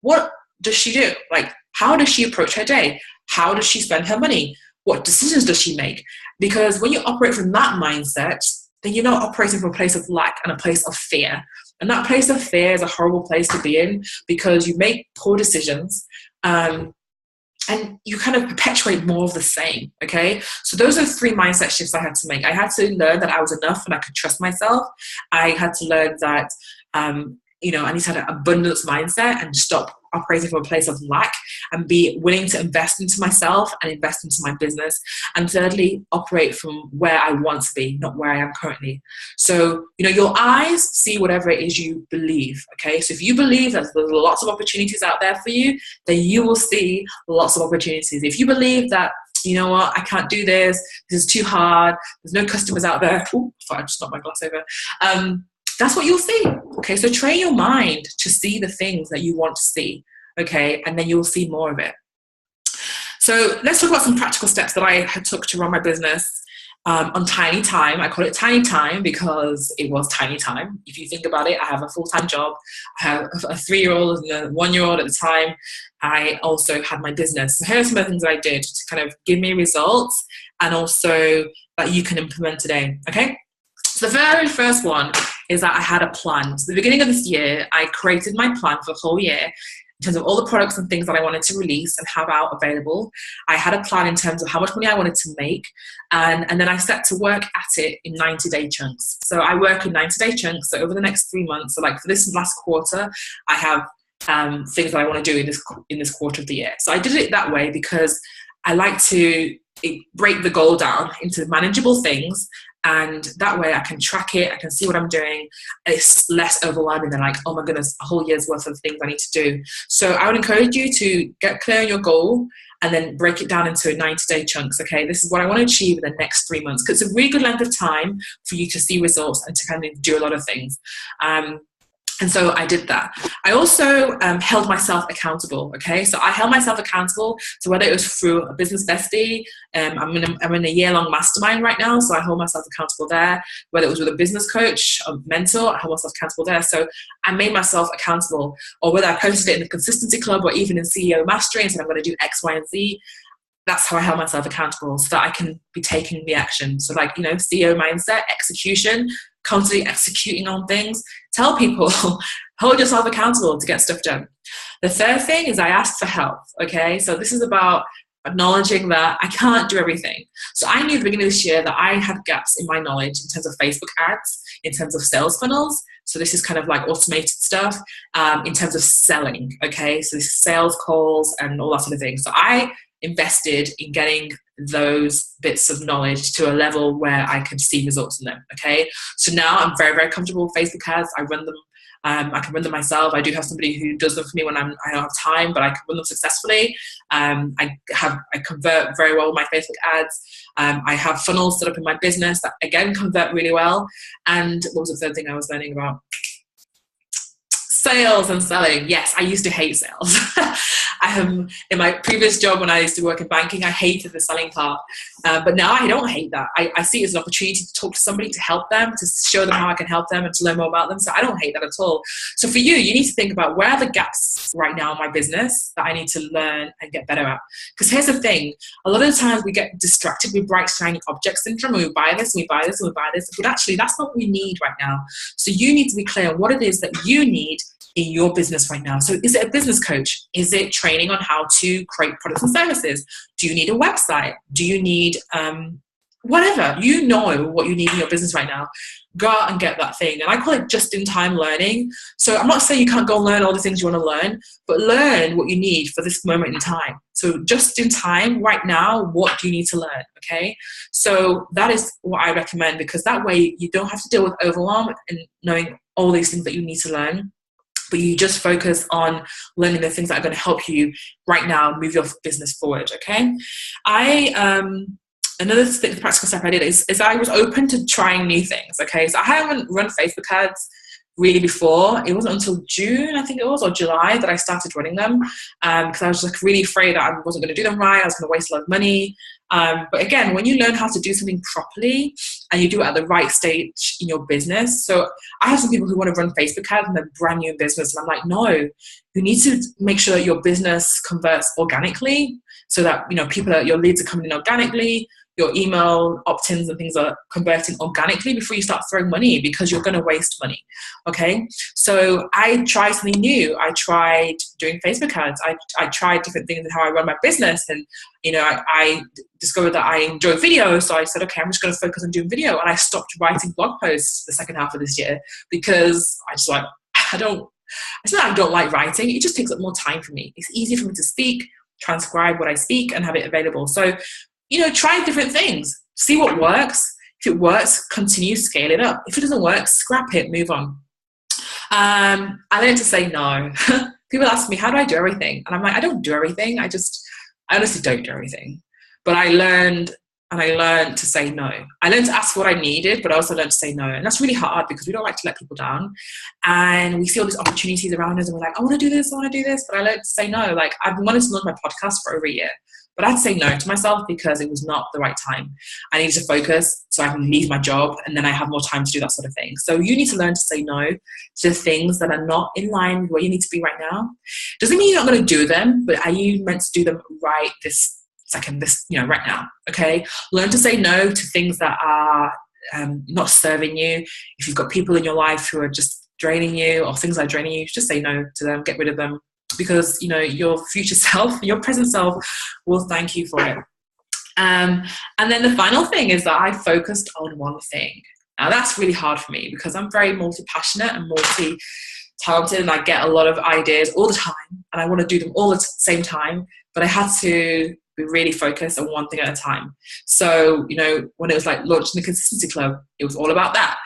what does she do? Like, how does she approach her day? How does she spend her money? What decisions does she make? Because when you operate from that mindset, then you're not operating from a place of lack and a place of fear. And that place of fear is a horrible place to be in, because you make poor decisions, and you kind of perpetuate more of the same, okay? So those are 3 mindset shifts I had to make. I had to learn that I was enough and I could trust myself. I had to learn that, I need to have an abundance mindset and stop operating from a place of lack, and be willing to invest into myself and invest into my business. And thirdly, operate from where I want to be, not where I am currently. So, your eyes see whatever it is you believe, okay? So if you believe that there's lots of opportunities out there for you, then you will see lots of opportunities. If you believe that, you know what, I can't do this is too hard, there's no customers out there. Ooh, I just knocked my glass over. That's what you'll see, okay? So train your mind to see the things that you want to see, okay? And then you'll see more of it. So let's talk about some practical steps that I had took to run my business on tiny time. I call it tiny time because it was tiny time. If you think about it, I have a full-time job. I have a 3-year-old and a 1-year-old at the time. I also had my business. So here are some of the things I did to kind of give me results, and also that you can implement today, okay? So the very first one is that I had a plan. So at the beginning of this year, I created my plan for the whole year in terms of all the products and things that I wanted to release and have out available. I had a plan in terms of how much money I wanted to make, and then I set to work at it in 90-day chunks. So I work in 90-day chunks. So over the next 3 months, so like for this last quarter, I have things that I want to do in this quarter of the year. So I did it that way because I like to break the goal down into manageable things, and that way I can track it, I can see what I'm doing. It's less overwhelming than like, oh my goodness, a whole year's worth of things I need to do. So I would encourage you to get clear on your goal and then break it down into 90-day chunks, okay? This is what I want to achieve in the next 3 months, because it's a really good length of time for you to see results and to kind of do a lot of things. And so I did that. I also held myself accountable, okay? So I held myself accountable to whether it was through a business bestie. I'm in a year-long mastermind right now, so I hold myself accountable there. Whether it was with a business coach, a mentor, I hold myself accountable there. So I made myself accountable. Or whether I posted it in the Consistency Club or even in CEO Mastery and said I'm going to do X, Y, and Z. That's how I held myself accountable, so that I can be taking the action. So like, CEO mindset, execution, constantly executing on things. Tell people, hold yourself accountable to get stuff done. The third thing is I asked for help, okay? So this is about acknowledging that I can't do everything. So I knew at the beginning of this year that I had gaps in my knowledge in terms of Facebook ads, in terms of sales funnels. So this is kind of like automated stuff, in terms of selling, okay? So this is sales calls and all that sort of thing. So I invested in getting those bits of knowledge to a level where I could see results in them, okay? So now I'm very, very comfortable with Facebook ads. I run them. I can run them myself. I do have somebody who does them for me when I don't have time, but I can run them successfully. I convert very well with my Facebook ads. I have funnels set up in my business that, again, convert really well. And what was the third thing I was learning about? Sales and selling. Yes, I used to hate sales. In my previous job when I used to work in banking, I hated the selling part. But now I don't hate that. I see it as an opportunity to talk to somebody, to help them, to show them how I can help them and to learn more about them. So I don't hate that at all. So for you need to think about where are the gaps right now in my business that I need to learn and get better at. Because here's the thing. A lot of the times we get distracted with bright, shiny object syndrome. And we buy this, and we buy this, and we buy this. But actually, that's not what we need right now. So you need to be clear on what it is that you need in your business right now. So is it a business coach? Is it training on how to create products and services? Do you need a website? Do you need whatever, you know what you need in your business right now, go out and get that thing. And I call it just-in-time learning. So I'm not saying you can't go and learn all the things you want to learn, but learn what you need for this moment in time. So just in time, right now, what do you need to learn, okay? So that is what I recommend, because that way you don't have to deal with overwhelm and knowing all these things that you need to learn, but you just focus on learning the things that are going to help you right now move your business forward, okay? Another practical step I did is I was open to trying new things, okay? So I haven't run Facebook ads really before. It wasn't until June, I think it was, or July, that I started running them, because I was like really afraid that I wasn't going to do them right. I was going to waste a lot of money. But again, when you learn how to do something properly and you do it at the right stage in your business. So I have some people who want to run Facebook ads and they're brand new in business. And I'm like, no, you need to make sure that your business converts organically, so that, you know, your leads are coming in organically, your email opt-ins and things are converting organically before you start throwing money, because you're going to waste money, okay? So I tried something new. I tried doing Facebook ads. I tried different things in how I run my business, and, you know, I discovered that I enjoy video, so I said, okay, I'm just going to focus on doing video, and I stopped writing blog posts the second half of this year, because I just like, it's not that I don't like writing, it just takes up more time for me. It's easier for me to speak, transcribe what I speak, and have it available. So, you know, try different things, see what works. If it works, continue, scale it up. If it doesn't work, scrap it, move on. I learned to say no. People ask me, how do I do everything? And I'm like, I don't do everything. I honestly don't do everything. But I learned to say no. I learned to ask what I needed, but I also learned to say no. And that's really hard, because we don't like to let people down. And we see all these opportunities around us and we're like, I want to do this. But I learned to say no. Like, I've wanted to launch my podcast for over a year, but I had to say no to myself because it was not the right time. I needed to focus so I can leave my job, and then I have more time to do that sort of thing. So you need to learn to say no to things that are not in line with where you need to be right now. Doesn't mean you're not going to do them, but are you meant to do them right this second, right now, okay? Learn to say no to things that are not serving you. If you've got people in your life who are just draining you, or things that are draining you, just say no to them, get rid of them, because, you know, your future self, your present self will thank you for it. And then the final thing is that I focused on one thing. Now that's really hard for me, because I'm very multi-passionate and multi-talented, and I get a lot of ideas all the time, and I want to do them all at the same time, but I had to be really focused on one thing at a time. So, you know, when it was like launching the Consistency Club, it was all about that.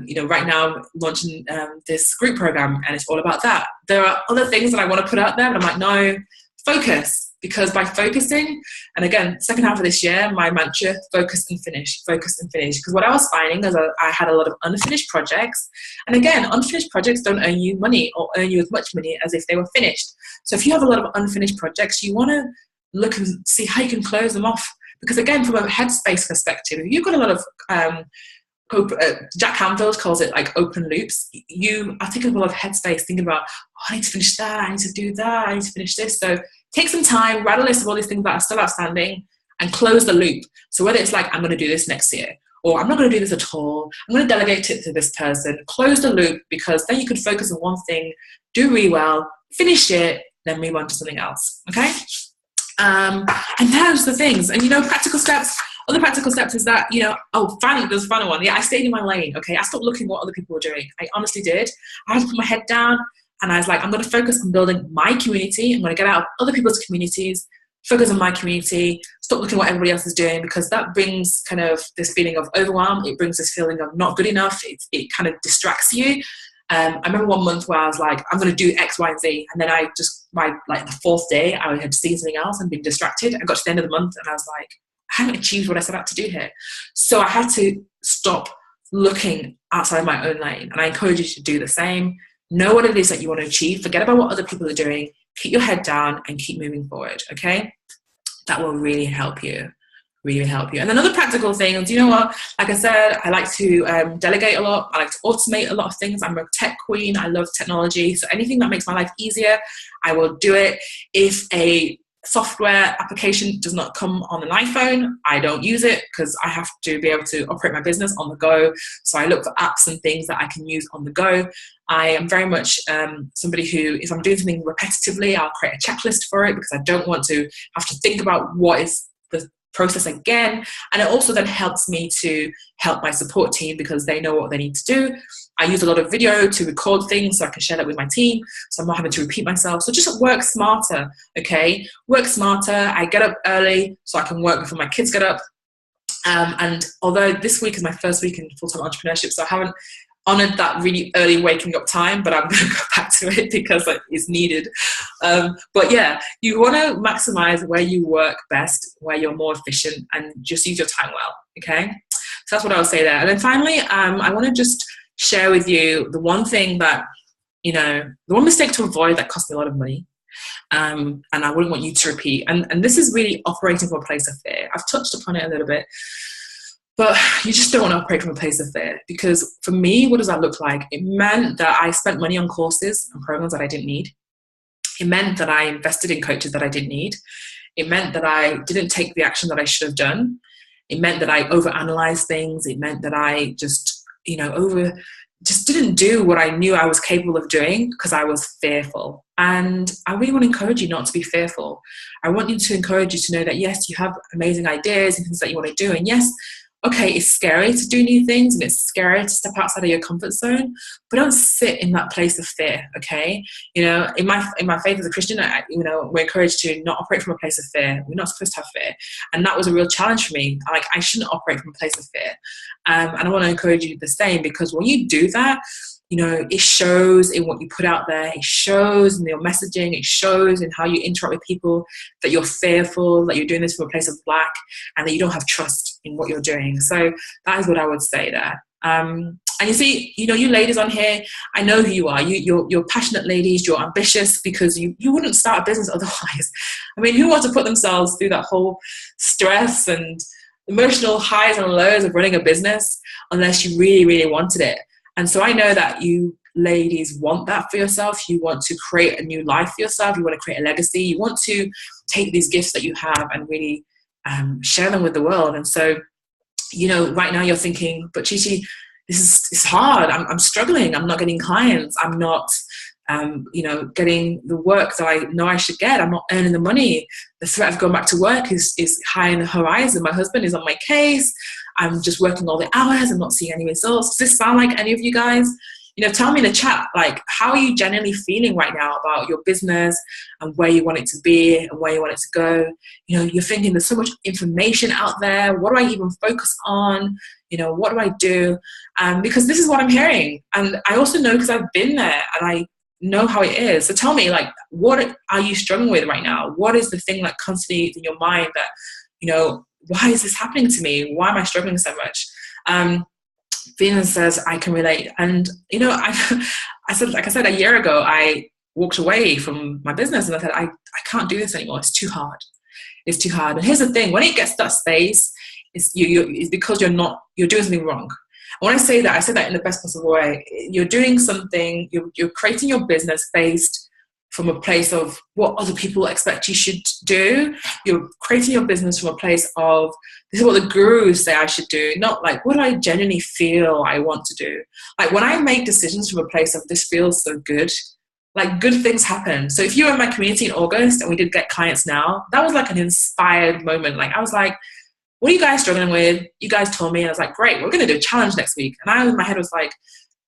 You know, right now I'm launching this group program, and it's all about that. There are other things that I want to put out there, but I'm like, no, focus. Because by focusing, and again, second half of this year, my mantra, focus and finish, focus and finish. Because what I was finding is I had a lot of unfinished projects. And again, unfinished projects don't earn you money, or earn you as much money as if they were finished. So if you have a lot of unfinished projects, you want to look and see how you can close them off. Because again, from a headspace perspective, if you've got a lot of Jack Canfield calls it like open loops. You are taking a lot of headspace, thinking about, oh, I need to finish that, I need to do that, I need to finish this. So take some time, write a list of all these things that are still outstanding, and close the loop. So whether it's like, I'm going to do this next year, or I'm not going to do this at all, I'm going to delegate it to this person, close the loop, because then you can focus on one thing, do really well, finish it, then move on to something else, okay? And those are the things. And, you know, practical steps. Other practical steps is that, you know, finally, there's a final one. Yeah, I stayed in my lane, okay? I stopped looking what other people were doing. I honestly did. I had to put my head down, and I was like, I'm going to focus on building my community. I'm going to get out of other people's communities, focus on my community, stop looking what everybody else is doing, because that brings kind of this feeling of overwhelm. It brings this feeling of not good enough. It kind of distracts you. I remember one month where I was like, I'm going to do X, Y, and Z. And then the fourth day, I had seen something else and been distracted. I got to the end of the month and I was like, I haven't achieved what I set out to do here. So I had to stop looking outside my own lane. And I encourage you to do the same. Know what it is that you want to achieve. Forget about what other people are doing. Keep your head down and keep moving forward, okay? That will really help you. Really help you. And another practical thing is, you know what, like I said, I like to delegate a lot. I like to automate a lot of things. I'm a tech queen. I love technology. So anything that makes my life easier, I will do it. If a software application does not come on an iPhone, I don't use it, because I have to be able to operate my business on the go. So I look for apps and things that I can use on the go. I am very much somebody who, if I'm doing something repetitively, I'll create a checklist for it, because I don't want to have to think about what is the process again. And it also then helps me to help my support team because they know what they need to do. I use a lot of video to record things so I can share that with my team, so I'm not having to repeat myself. So just work smarter, okay? Work smarter. I get up early so I can work before my kids get up. And although this week is my first week in full-time entrepreneurship, so I haven't honored that really early waking up time, but I'm going to go back to it because it's needed. But yeah, you want to maximize where you work best, where you're more efficient, and just use your time well, okay? So that's what I would say there. And then finally, I want to just share with you the one thing that, the one mistake to avoid that cost me a lot of money. And I wouldn't want you to repeat. And this is really operating from a place of fear. I've touched upon it a little bit, but you just don't want to operate from a place of fear, because for me, what does that look like? It meant that I spent money on courses and programs that I didn't need. It meant that I invested in coaches that I didn't need. It meant that I didn't take the action that I should have done. It meant that I overanalyzed things. It meant that I just didn't do what I knew I was capable of doing because I was fearful. And I really want to encourage you not to be fearful. I want you to encourage you to know that, yes, you have amazing ideas and things that you want to do. And yes, okay, it's scary to do new things and it's scary to step outside of your comfort zone, but don't sit in that place of fear, okay? In my faith as a Christian, we're encouraged to not operate from a place of fear. We're not supposed to have fear. And that was a real challenge for me. I shouldn't operate from a place of fear. And I want to encourage you the same, because when you do that, it shows in what you put out there. It shows in your messaging. It shows in how you interact with people that you're fearful, that you're doing this from a place of lack, and that you don't have trust in what you're doing. So that is what I would say there. And you see, you ladies on here, I know who you are. You're passionate ladies. You're ambitious, because you wouldn't start a business otherwise. I mean, who wants to put themselves through that whole stress and emotional highs and lows of running a business unless you really, really wanted it? And so I know that you ladies want that for yourself. You want to create a new life for yourself. You want to create a legacy. You want to take these gifts that you have and really share them with the world. And so, right now you're thinking, but Chichi, it's hard. I'm struggling. I'm not getting clients. I'm not, getting the work that I know I should get. I'm not earning the money. The threat of going back to work is high in the horizon. My husband is on my case. I'm just working all the hours. I'm not seeing any results. Does this sound like any of you guys? Tell me in the chat, how are you generally feeling right now about your business and where you want it to be and where you want it to go? You're thinking there's so much information out there. What do I even focus on? What do I do? Because this is what I'm hearing. And I also know, because I've been there and I know how it is. So tell me, what are you struggling with right now? What is the thing that constantly is in your mind that, why is this happening to me? Why am I struggling so much? Venus says, I can relate. And, I said, a year ago, I walked away from my business and I said, I can't do this anymore. It's too hard. It's too hard. And here's the thing, when it gets to that space, it's because you're doing something wrong. And when I say that in the best possible way. You're doing something, you're creating your business based from a place of what other people expect you should do. You're creating your business from a place of, this is what the gurus say I should do, not what do I genuinely feel I want to do. When I make decisions from a place of, this feels so good, good things happen. So if you were in my community in August and we did get clients now, that was an inspired moment. I was like, what are you guys struggling with? You guys told me, and I was like, great, we're going to do a challenge next week. And I, in my head, was like,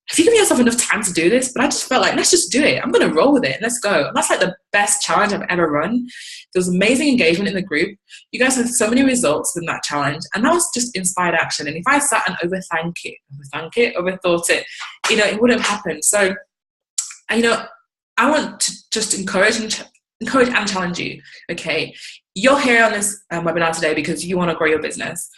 have you given yourself enough time to do this? But I just felt like, let's just do it. I'm going to roll with it. Let's go. And that's the best challenge I've ever run. There was amazing engagement in the group. You guys had so many results in that challenge. And that was just inspired action. And if I sat and overthought it, it wouldn't have happened. So, I want to just encourage and challenge you. Okay. You're here on this webinar today because you want to grow your business.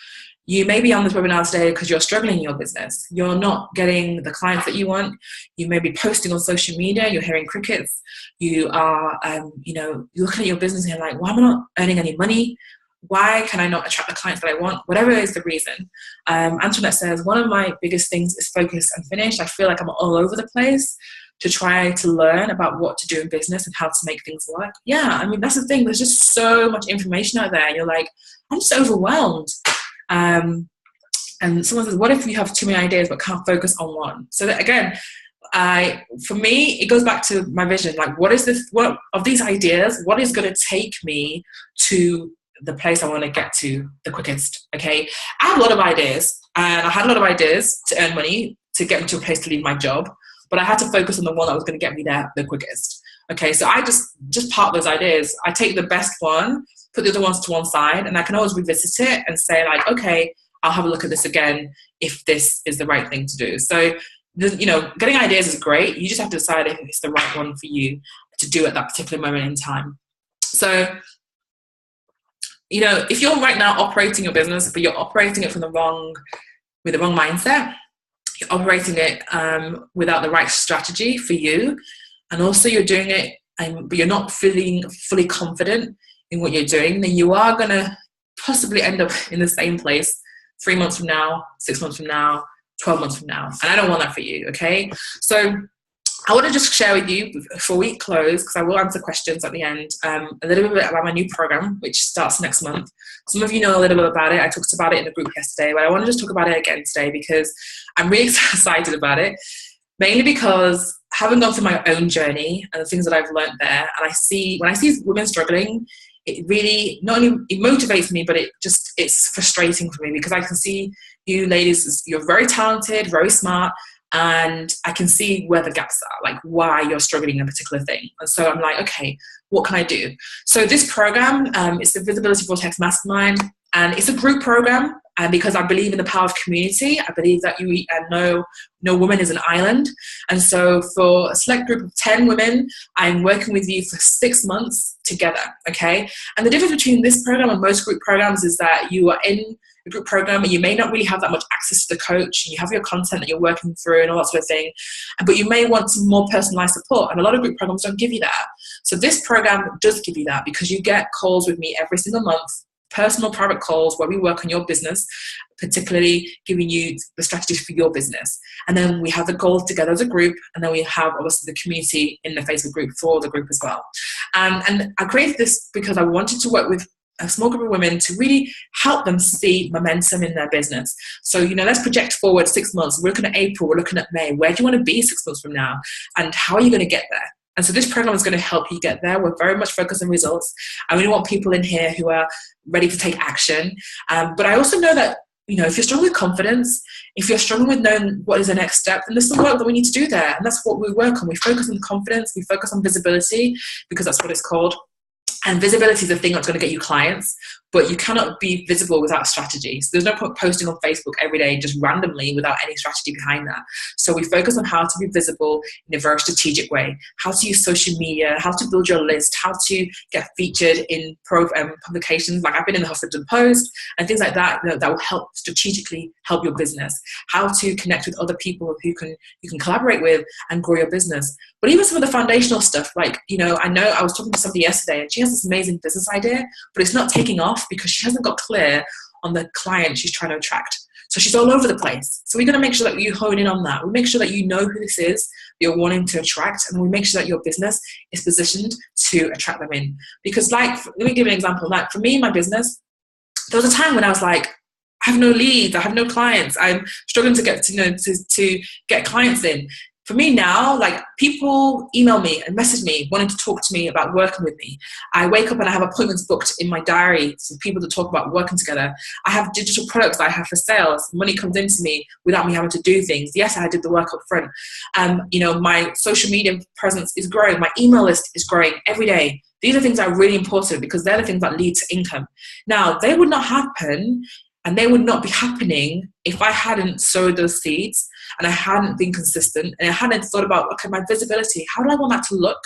You may be on this webinar today because you're struggling in your business. You're not getting the clients that you want. You may be posting on social media. You're hearing crickets. You are, you're looking at your business and you're like, why am I not earning any money? Why can I not attract the clients that I want? Whatever is the reason. Antoinette says, one of my biggest things is focus and finish. I feel like I'm all over the place to try to learn about what to do in business and how to make things work. Yeah, that's the thing. There's just so much information out there. And you're like, I'm just overwhelmed. And someone says, what if you have too many ideas but can't focus on one? So that, again, for me, it goes back to my vision. What is this? What of these ideas? What is going to take me to the place I want to get to the quickest, okay? I have a lot of ideas, and I had a lot of ideas to earn money, to get me to a place to leave my job, but I had to focus on the one that was going to get me there the quickest. Okay, so I just park those ideas. I take the best one, put the other ones to one side, and I can always revisit it and say like, okay, I'll have a look at this again if this is the right thing to do. So, getting ideas is great. You just have to decide if it's the right one for you to do at that particular moment in time. So, if you're right now operating your business, but you're operating it with the wrong mindset, you're operating it without the right strategy for you, and also you're doing it, but you're not feeling fully confident in what you're doing, then you are going to possibly end up in the same place 3 months from now, 6 months from now, 12 months from now. And I don't want that for you, okay? So I want to just share with you before we close, because I will answer questions at the end, a little bit about my new program, which starts next month. Some of you know a little bit about it. I talked about it in the group yesterday, but I want to just talk about it again today because I'm really excited about it, mainly because having gone through my own journey and the things that I've learned there, and when I see women struggling, it really not only it motivates me, but it's frustrating for me, because I can see you ladies, you're very talented, very smart, and I can see where the gaps are, like why you're struggling in a particular thing. And so I'm like, okay, what can I do? So this program, it's the Visibility Vortex Mastermind, and it's a group program. And because I believe in the power of community, I believe that no woman is an island. And so for a select group of 10 women, I'm working with you for 6 months together, okay? And the difference between this program and most group programs is that you are in a group program and you may not really have that much access to the coach, and you have your content that you're working through and all that sort of thing, but you may want some more personalized support, and a lot of group programs don't give you that. So this program does give you that, because you get calls with me every single month, personal private calls where we work on your business, particularly giving you the strategies for your business. And then we have the goals together as a group, and then we have obviously the community in the Facebook group for the group as well. And I created this because I wanted to work with a small group of women to really help them see momentum in their business. So, let's project forward 6 months. We're looking at April, we're looking at May. Where do you want to be 6 months from now? And how are you going to get there? And so this program is going to help you get there. We're very much focused on results. I really want people in here who are ready to take action. But I also know that, if you're struggling with confidence, if you're struggling with knowing what is the next step, then there's some work that we need to do there. And that's what we work on. We focus on confidence. We focus on visibility, because that's what it's called. And visibility is the thing that's going to get you clients, but you cannot be visible without a strategy. So there's no point posting on Facebook every day just randomly without any strategy behind that. So we focus on how to be visible in a very strategic way, how to use social media, how to build your list, how to get featured in publications. Like I've been in the Huffington Post and things like that, that will help strategically help your business, how to connect with other people who you can collaborate with and grow your business. But even some of the foundational stuff, like, I know I was talking to somebody yesterday and she has this amazing business idea, but it's not taking off because she hasn't got clear on the client she's trying to attract. So she's all over the place. So we're going to make sure that you hone in on that. We make sure that you know who this is that you're wanting to attract, and we make sure that your business is positioned to attract them in. Because let me give you an example. Like for me, my business, there was a time when I was like, I have no leads, I have no clients, I'm struggling to get to get clients in. For me now, like people email me and message me wanting to talk to me about working with me. I wake up and I have appointments booked in my diary for people to talk about working together. I have digital products that I have for sales. Money comes into me without me having to do things. Yes, I did the work up front. My social media presence is growing. My email list is growing every day. These are things that are really important because they're the things that lead to income. Now, they would not happen and they would not be happening if I hadn't sowed those seeds and I hadn't been consistent and I hadn't thought about, okay, my visibility, how do I want that to look?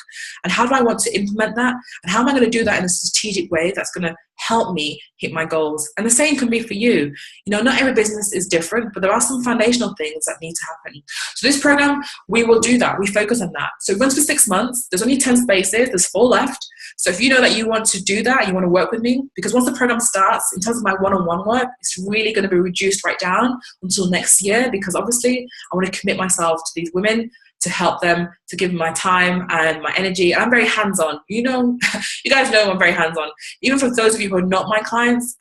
And how do I want to implement that? And how am I going to do that in a strategic way that's going to help me hit my goals? And the same can be for you. Not every business is different, but there are some foundational things that need to happen. So this program, we will do that. We focus on that. So it runs for 6 months. There's only 10 spaces. There's 4 left. So if you know that you want to do that, you want to work with me, because once the program starts, in terms of my one-on-one work, it's really going to be reduced right down until next year, because obviously I want to commit myself to these women, to help them, to give them my time and my energy. And I'm very hands-on. You guys know I'm very hands-on. Even for those of you who are not my clients,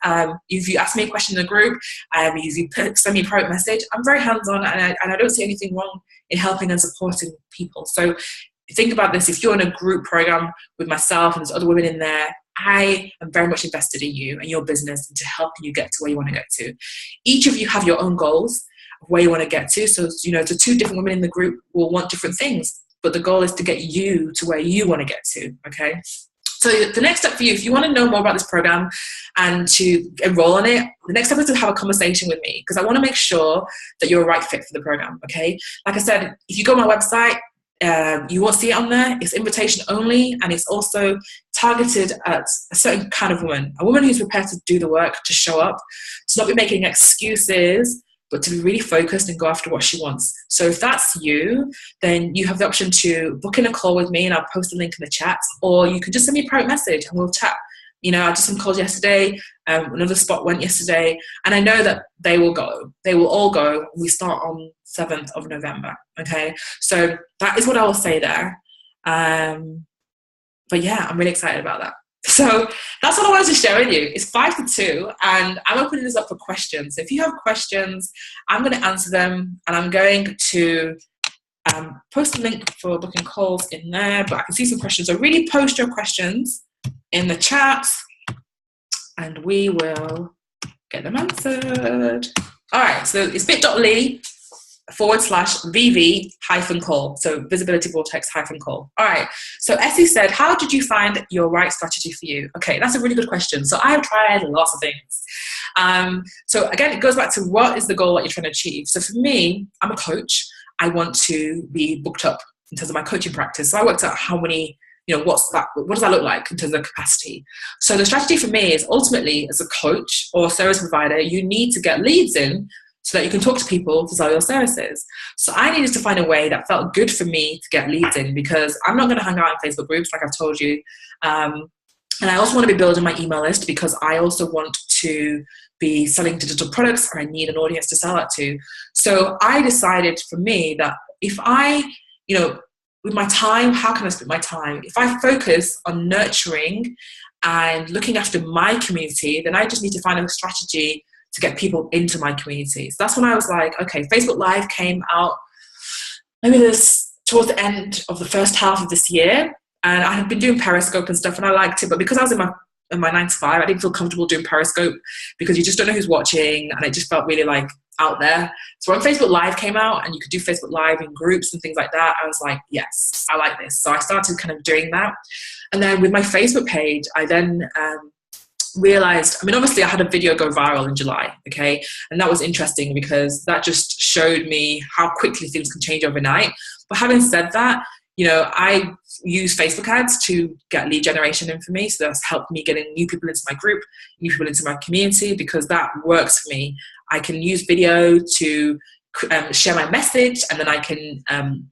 if you ask me a question in the group, if you send me a private message, I'm very hands-on, and I don't see anything wrong in helping and supporting people. So think about this. If you're in a group program with myself and there's other women in there, I am very much invested in you and your business and to helping you get to where you want to get to. Each of you have your own goals of where you want to get to. So, the two different women in the group will want different things, but the goal is to get you to where you want to get to, okay? So the next step for you, if you want to know more about this program and to enroll in it, the next step is to have a conversation with me, because I want to make sure that you're a right fit for the program, okay? Like I said, if you go on my website, you won't see it on there. It's invitation only, and it's also targeted at a certain kind of woman, a woman who's prepared to do the work, to show up, to not be making excuses, but to be really focused and go after what she wants. So if that's you, then you have the option to book in a call with me, and I'll post a link in the chat, or you can just send me a private message and we'll chat. I did some calls yesterday, another spot went yesterday, and I know that they will go. They will all go. We start on 7th of November, okay? So that is what I will say there. But yeah, I'm really excited about that. So that's what I wanted to share with you. It's 5 to 2, and I'm opening this up for questions. So if you have questions, I'm going to answer them, and I'm going to post a link for booking calls in there, but I can see some questions. So really post your questions in the chat, and we will get them answered. All right, so it's bit.ly/VV-call. So visibility vortex-call. All right, so Essie said, how did you find your right strategy for you? Okay, that's a really good question. So I've tried lots of things. So again, it goes back to what is the goal that you're trying to achieve. So for me, I'm a coach. I want to be booked up in terms of my coaching practice. So I worked out how many, what does that look like in terms of capacity? So the strategy for me is ultimately, as a coach or a service provider, you need to get leads in so that you can talk to people to sell your services. So I needed to find a way that felt good for me to get leads in, because I'm not going to hang out in Facebook groups like I've told you. And I also want to be building my email list, because I also want to be selling digital products and I need an audience to sell that to. So I decided for me that if I, with my time, how can I split my time? If I focus on nurturing and looking after my community, then I just need to find a strategy to get people into my community. So that's when I was like, okay, Facebook Live came out maybe towards the end of the first half of this year, and I had been doing Periscope and stuff, and I liked it, but because I was in my 9 to 5, I didn't feel comfortable doing Periscope, because you just don't know who's watching, and it just felt really like out there. So when Facebook Live came out and you could do Facebook Live in groups and things like that, I was like, yes, I like this. So I started kind of doing that. And then with my Facebook page, I then realized, obviously I had a video go viral in July, okay? And that was interesting, because that just showed me how quickly things can change overnight. But having said that, I use Facebook ads to get lead generation in for me. So that's helped me getting new people into my group, new people into my community, because that works for me. I can use video to share my message, and then I can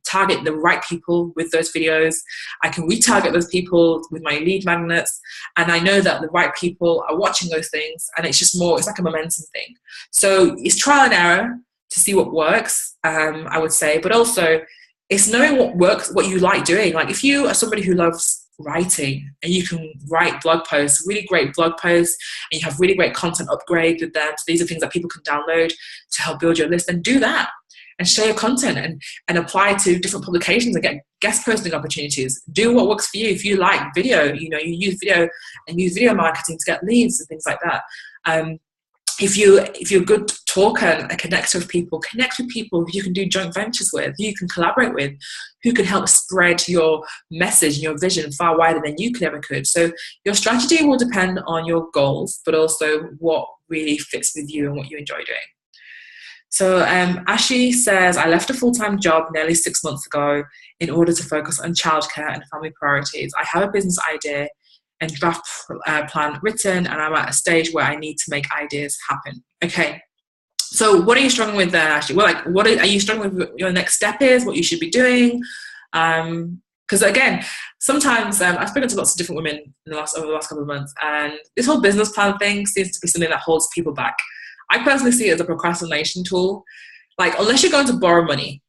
target the right people with those videos. I can retarget those people with my lead magnets, and I know that the right people are watching those things, and it's like a momentum thing. So it's trial and error to see what works, I would say, but also it's knowing what works, what you like doing. Like if you are somebody who loves writing and you can write blog posts, really great blog posts, and you have really great content upgrade with them, so these are things that people can download to help build your list, then do that and share your content and apply to different publications and get guest posting opportunities. Do what works for you. If you like video, you use video and use video marketing to get leads and things like that. If you're a good talker and a connector of people, connect with people who you can do joint ventures with, who you can collaborate with, who can help spread your message and your vision far wider than you ever could. So your strategy will depend on your goals, but also what really fits with you and what you enjoy doing. So Ashi says, I left a full-time job nearly 6 months ago in order to focus on childcare and family priorities. I have a business idea and draft plan written, and I'm at a stage where I need to make ideas happen. Okay, so what are you struggling with there, Ashley? What are you struggling with? Your next step is what you should be doing. Because again, sometimes I've spoken to lots of different women over the last couple of months, and this whole business plan thing seems to be something that holds people back. I personally see it as a procrastination tool. Like, unless you're going to borrow money,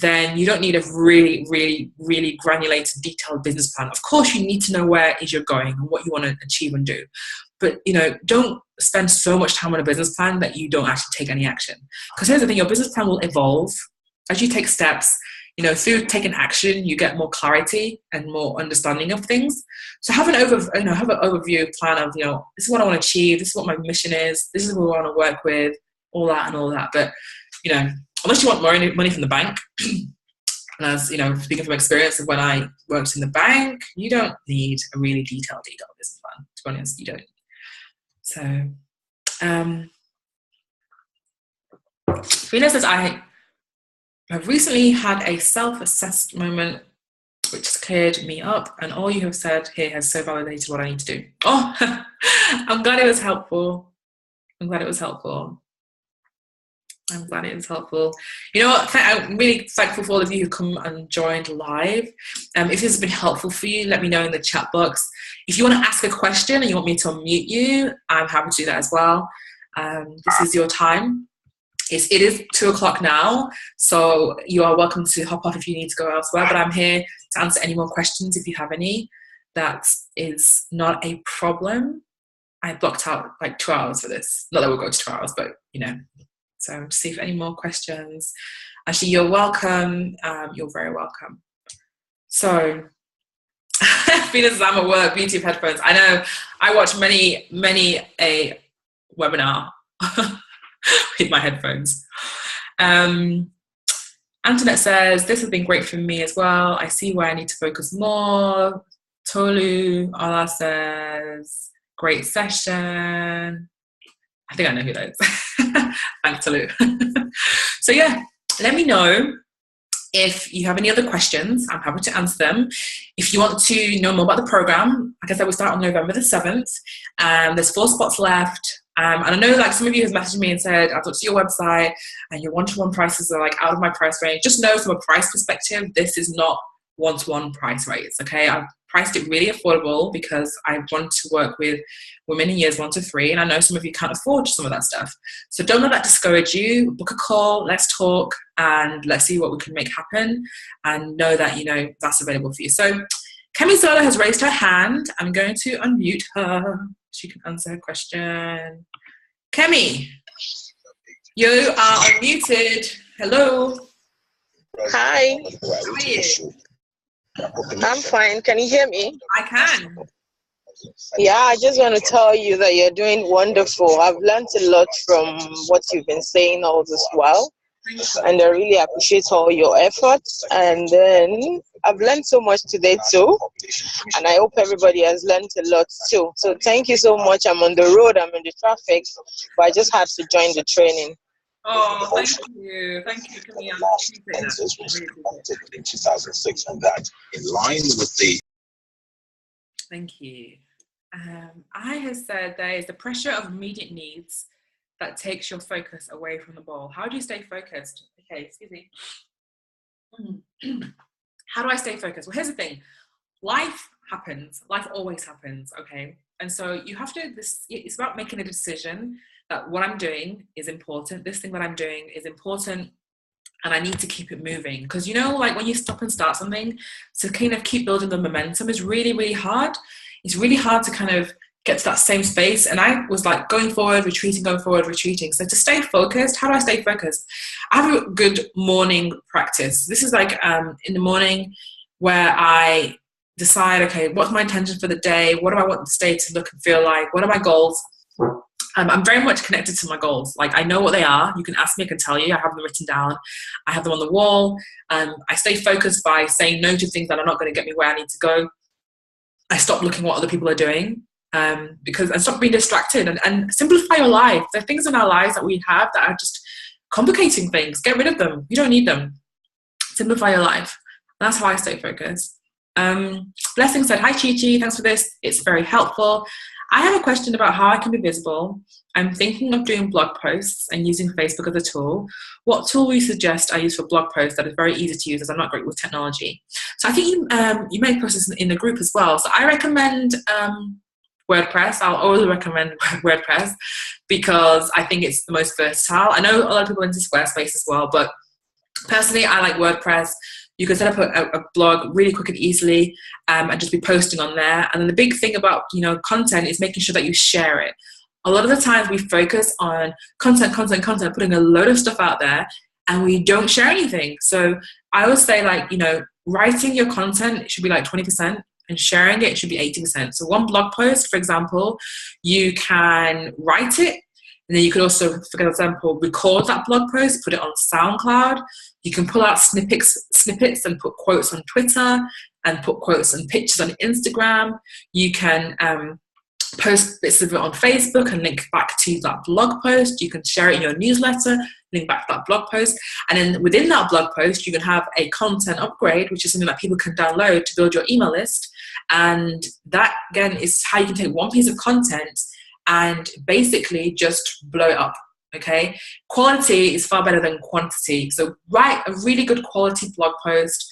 then you don't need a really, really, really granulated, detailed business plan. Of course, you need to know where is you're going and what you want to achieve and do. But, don't spend so much time on a business plan that you don't actually take any action. Because here's the thing, your business plan will evolve as you take steps. you know, through taking action, you get more clarity and more understanding of things. So have an overview plan of, you know, this is what I want to achieve, this is what my mission is, this is who I want to work with, all that and all that. But, you know, unless you want more money from the bank, and as, you know, speaking from experience of when I worked in the bank, you don't need a really detailed business plan, to be honest, you don't. So, Fina says, I have recently had a self-assessed moment which has cleared me up, and all you have said here has so validated what I need to do. Oh, I'm glad it was helpful. I'm glad it was helpful. You know what? I'm really thankful for all of you who come and joined live. If this has been helpful for you, let me know in the chat box. If you want to ask a question and you want me to unmute you, I'm happy to do that as well. This is your time. It is 2 o'clock now, so you are welcome to hop off if you need to go elsewhere, but I'm here to answer any more questions if you have any. That is not a problem. I blocked out like 2 hours for this. Not that we'll go to 2 hours, but, you know. So see if any more questions. Actually, you're welcome. You're very welcome. So, Venus, I'm at work, beauty of headphones. I know I watch many a webinar with my headphones. Antoinette says, this has been great for me as well. I see where I need to focus more. Tolu Ala says, great session. I think I know who that is. Thanks, Tolu. So yeah, let me know if you have any other questions. I'm happy to answer them. If you want to know more about the program, like I said, we start on November the 7th. There's 4 spots left. And I know like some of you have messaged me and said, I've looked at your website and your one-to-one prices are like out of my price range. Just know from a price perspective, this is not one-to-one price rates, okay? I've priced it really affordable because I want to work with women in years 1 to 3, and I know some of you can't afford some of that stuff. So don't let that discourage you. Book a call, let's talk, and let's see what we can make happen, and know that, you know, that's available for you. So Kemi Sola has raised her hand. I'm going to unmute her. She can answer her question. Kemi, you are unmuted. Hello. Hi. How are you? I'm fine. Can you hear me? I can. Yeah, I just want to tell you that you're doing wonderful. I've learned a lot from what you've been saying all this while, and I really appreciate all your efforts. And then I've learned so much today too, and I hope everybody has learned a lot too. So thank you so much. I'm on the road, I'm in the traffic, but I just had to join the training. Oh, thank you. Thank you, Camille. In 2006, and that in line with the. Thank you. I have said there is the pressure of immediate needs that takes your focus away from the ball. How do you stay focused? Okay, excuse me. How do I stay focused? Well, here's the thing. Life happens. Life always happens, okay? And so you have to, it's about making a decision that what I'm doing is important. This thing that I'm doing is important, and I need to keep it moving. Because, you know, like when you stop and start something, to kind of keep building the momentum is really, really hard. It's really hard to kind of get to that same space. And I was like going forward, retreating, going forward, retreating. So to stay focused, how do I stay focused? I have a good morning practice. This is like in the morning where I decide, okay, what's my intention for the day? What do I want this day to look and feel like? What are my goals? I'm very much connected to my goals. Like, I know what they are. You can ask me, I can tell you. I have them written down. I have them on the wall. I stay focused by saying no to things that are not going to get me where I need to go. I stop looking what other people are doing because I stop being distracted and simplify your life. There are things in our lives that we have that are just complicating things. Get rid of them. You don't need them. Simplify your life. That's how I stay focused. Blessing said, hi, Chichi. Thanks for this. It's very helpful. I have a question about how I can be visible. I'm thinking of doing blog posts and using Facebook as a tool. What tool will you suggest I use for blog posts that is very easy to use, as I'm not great with technology? So I think you may post this in the group as well. So I recommend WordPress. I'll always recommend WordPress because I think it's the most versatile. I know a lot of people into Squarespace as well, but personally I like WordPress. You can set up a blog really quick and easily and just be posting on there. And then the big thing about, you know, content is making sure that you share it. A lot of the times we focus on content, putting a load of stuff out there, and we don't share anything. So I always say, like, you know, writing your content, it should be like 20%, and sharing it should be 80%. So one blog post, for example, you can write it, and then you could also, for example, record that blog post, put it on SoundCloud. You can pull out snippets and put quotes on Twitter and put quotes and pictures on Instagram. You can post bits of it on Facebook and link back to that blog post. You can share it in your newsletter, link back to that blog post. And then within that blog post, you can have a content upgrade, which is something that people can download to build your email list. And that, again, is how you can take one piece of content and basically just blow it up. Okay, quality is far better than quantity. So write a really good quality blog post,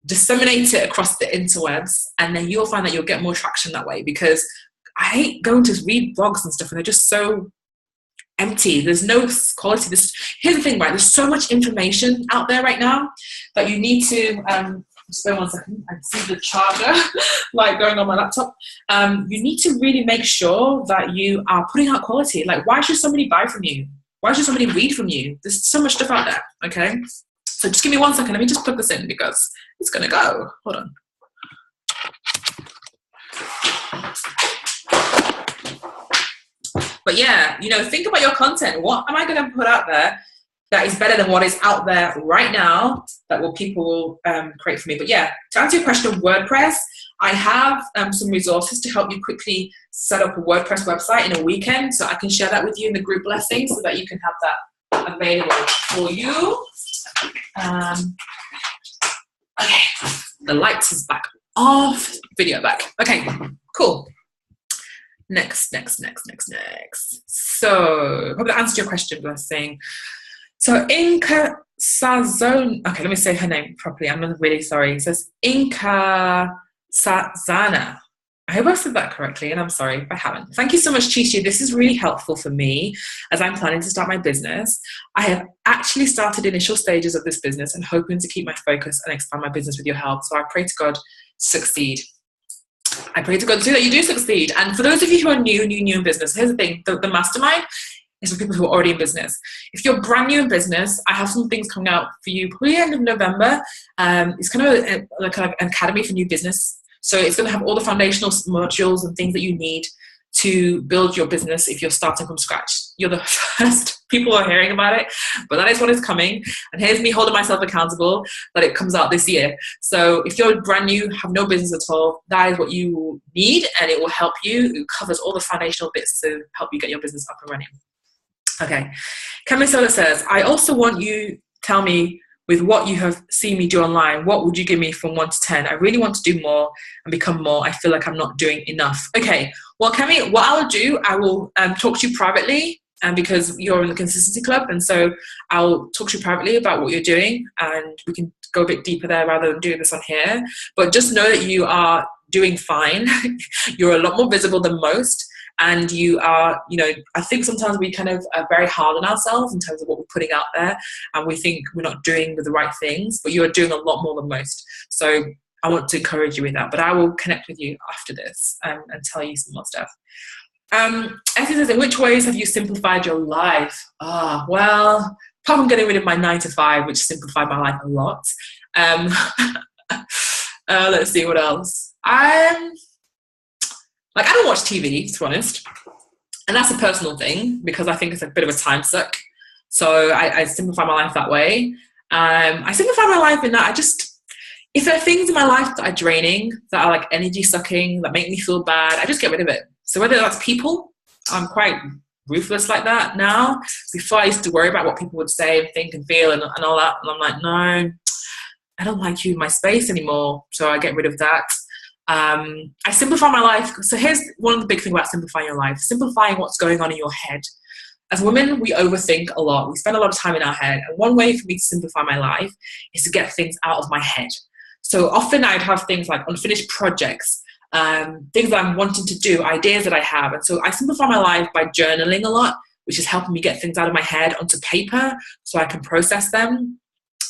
disseminate it across the interwebs, and then you'll find that you'll get more traction that way. Because I hate going to read blogs and stuff, and they're just so empty. There's no quality. Here's the thing, right? There's so much information out there right now that you need to. Just wait 1 second. I see the charger like going on my laptop. You need to really make sure that you are putting out quality. Like, why should somebody buy from you? Why should somebody read from you? There's so much stuff out there. Okay, so just give me 1 second. Let me just plug this in because it's gonna go. Hold on. But yeah, you know, think about your content. What am I going to put out there that is better than what is out there right now that people will create for me? But yeah, to answer your question of WordPress, I have some resources to help you quickly set up a WordPress website in a weekend. So I can share that with you in the group blessing so that you can have that available for you. Okay, the lights is back off, video back. Okay, cool. Next. So, hope that answered your question, blessing. So, Inka Sazon. Okay, let me say her name properly. I'm really sorry. It says Inka Sazana. I hope I said that correctly, and I'm sorry if I haven't. Thank you so much, Chichi. This is really helpful for me as I'm planning to start my business. I have actually started initial stages of this business and hoping to keep my focus and expand my business with your help. So, I pray to God to succeed. I pray to God too that you do succeed. And for those of you who are new in business, here's the thing, the mastermind is for people who are already in business. If you're brand new in business, I have some things coming out for you probably end of November. It's kind of like an academy for new business. So it's going to have all the foundational modules and things that you need to build your business if you're starting from scratch. You're the first people are hearing about it, but that is what is coming. And here's me holding myself accountable that it comes out this year. So if you're brand new, have no business at all, that is what you need, and it will help you. It covers all the foundational bits to help you get your business up and running. Okay. Camisola says, I also want you to tell me, with what you have seen me do online, what would you give me from 1 to 10? I really want to do more and become more. I feel like I'm not doing enough. Okay, well, Cami, what I'll do, I will talk to you privately, because you're in the Consistency Club, and so I'll talk to you privately about what you're doing, and we can go a bit deeper there rather than doing this on here. But just know that you are doing fine. You're a lot more visible than most. And you are, you know, I think sometimes we kind of are very hard on ourselves in terms of what we're putting out there, and we think we're not doing the right things, but you're doing a lot more than most. So I want to encourage you with that, but I will connect with you after this and tell you some more stuff. Effie says, in which ways have you simplified your life? Well, apart from getting rid of my 9 to 5, which simplified my life a lot. Let's see what else. I don't watch TV, to be honest. And that's a personal thing because I think it's a bit of a time suck. So I simplify my life that way. I simplify my life in that if there are things in my life that are draining, that are like energy sucking, that make me feel bad, I just get rid of it. So whether that's people, I'm quite ruthless like that now. Before I used to worry about what people would say and think and feel and all that. And I'm like, no, I don't like you in my space anymore. So I get rid of that. I simplify my life. So here's one of the big things about simplifying your life. Simplifying what's going on in your head. As women, we overthink a lot. We spend a lot of time in our head. And one way for me to simplify my life is to get things out of my head. So often I'd have things like unfinished projects, things that I'm wanting to do, ideas that I have. And so I simplify my life by journaling a lot, which is helping me get things out of my head onto paper so I can process them.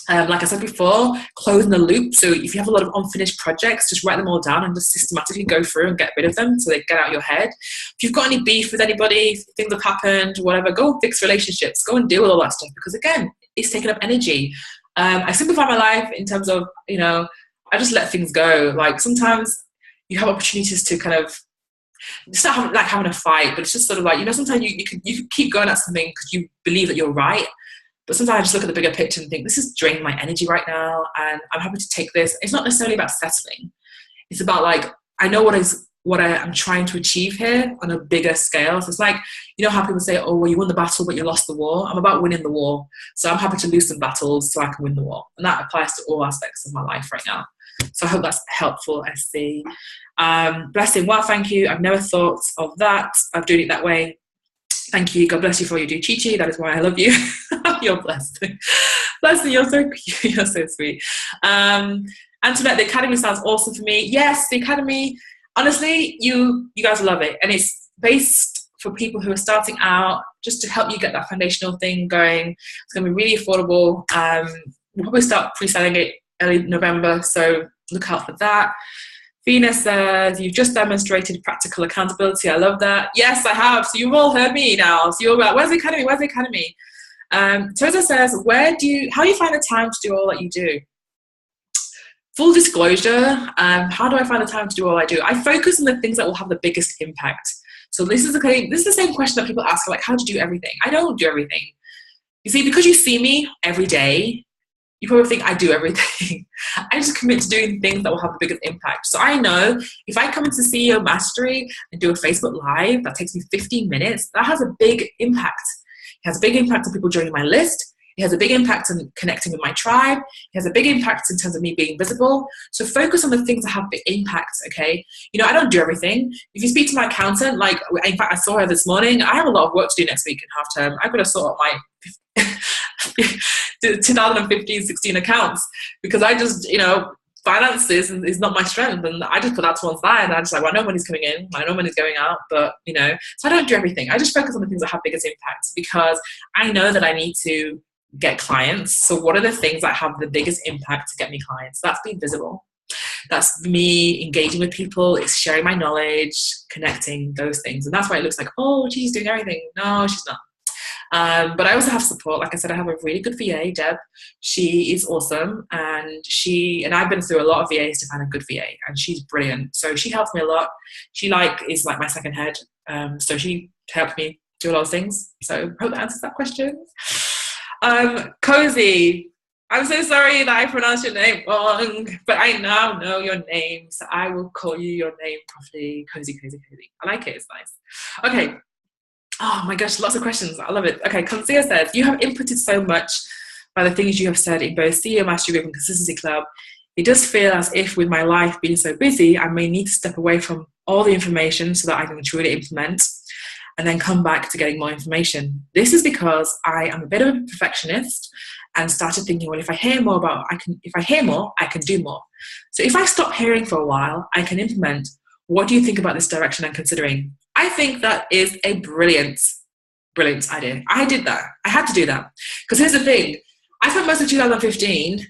Like I said before, closing the loop. So if you have a lot of unfinished projects, just write them all down and just systematically go through and get rid of them so they get out of your head. If you've got any beef with anybody, things have happened, whatever, go fix relationships. Go and deal with all that stuff. Because again, it's taking up energy. I simplify my life in terms of, I just let things go. Like sometimes you have opportunities to kind of, it's not like having a fight, but it's just sort of like, sometimes you can keep going at something because you believe that you're right. But sometimes I just look at the bigger picture and think, this is draining my energy right now, and I'm happy to take this. It's not necessarily about settling. It's about like, I know what I am trying to achieve here on a bigger scale. So it's like, how people say, oh, well, you won the battle, but you lost the war. I'm about winning the war. So I'm happy to lose some battles so I can win the war. And that applies to all aspects of my life right now. So I hope that's helpful, SC. Blessing, well, thank you. I've never thought of that, of doing it that way. Thank you. God bless you for all you do, Chichi. That is why I love you. You're blessed. Blessing, you're so cute. You're so sweet. Antoinette, the Academy sounds awesome for me. Yes, the Academy, honestly, you guys love it. And it's based for people who are starting out, just to help you get that foundational thing going. It's going to be really affordable. We'll probably start pre-selling it early November, so look out for that. Venus says, you've just demonstrated practical accountability. I love that. Yes, I have. So you've all heard me now. So you're like, where's the Academy? Where's the Academy? Toza says, how do you find the time to do all that you do? Full disclosure, how do I find the time to do all I do? I focus on the things that will have the biggest impact. So this is the same question that people ask, like, how do you do everything? I don't do everything. You see, because you see me every day, you probably think I do everything. I just commit to doing things that will have the biggest impact. So I know if I come into CEO Mastery and do a Facebook Live, that takes me 15 minutes, that has a big impact. It has a big impact on people joining my list. It has a big impact on connecting with my tribe. It has a big impact in terms of me being visible. So focus on the things that have big impact, okay? I don't do everything. If you speak to my accountant, like, in fact, I saw her this morning. I have a lot of work to do next week in half term. I've got to sort out my 2015-16 accounts, because I just, finances is not my strength, and I just put that to one side, and I just like, well, I know money's coming in, I know money's going out, but so I don't do everything. I just focus on the things that have biggest impact, because I know that I need to get clients. So what are the things that have the biggest impact to get me clients? That's being visible. That's me engaging with people. It's sharing my knowledge, connecting, those things. And that's why it looks like, oh, she's doing everything. No, she's not. But I also have support. Like I said, I have a really good VA, Deb. She is awesome. And I've been through a lot of VAs to find a good VA, and she's brilliant. So she helps me a lot. She is like my second head. So she helped me do a lot of things. So I hope that answers that question. Cozy, I'm so sorry that I pronounced your name wrong, but I now know your name, so I will call you your name properly. Cozy. I like it, it's nice. Okay. Oh my gosh, lots of questions. I love it. Okay, Consia says, you have inputted so much by the things you have said in both CEO Mastery Group and Consistency Club. It does feel as if with my life being so busy, I may need to step away from all the information so that I can truly implement and then come back to getting more information. This is because I am a bit of a perfectionist and started thinking, well, if I hear more, I can do more. So if I stop hearing for a while, I can implement. What do you think about this direction I'm considering? I think that is a brilliant idea. I did that. I had to do that. Because here's the thing. I spent most of 2015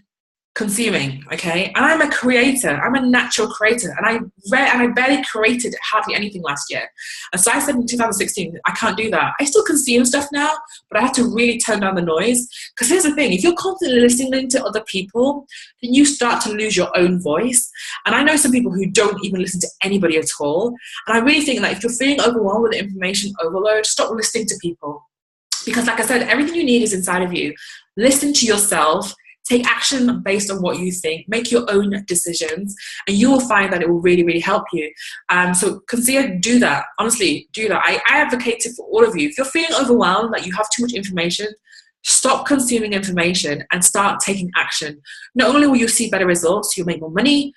consuming, okay? And I'm a creator. I'm a natural creator. And I barely created hardly anything last year. And so I said in 2016, I can't do that. I still consume stuff now, but I have to really turn down the noise. Because here's the thing. If you're constantly listening to other people, then you start to lose your own voice. And I know some people who don't even listen to anybody at all. And I really think that if you're feeling overwhelmed with information overload, stop listening to people. Because like I said, everything you need is inside of you. Listen to yourself. Take action based on what you think. Make your own decisions, and you will find that it will really, really help you. So consider, do that. Honestly, do that. I advocate it for all of you. If you're feeling overwhelmed, that you have too much information, stop consuming information and start taking action. Not only will you see better results, you'll make more money,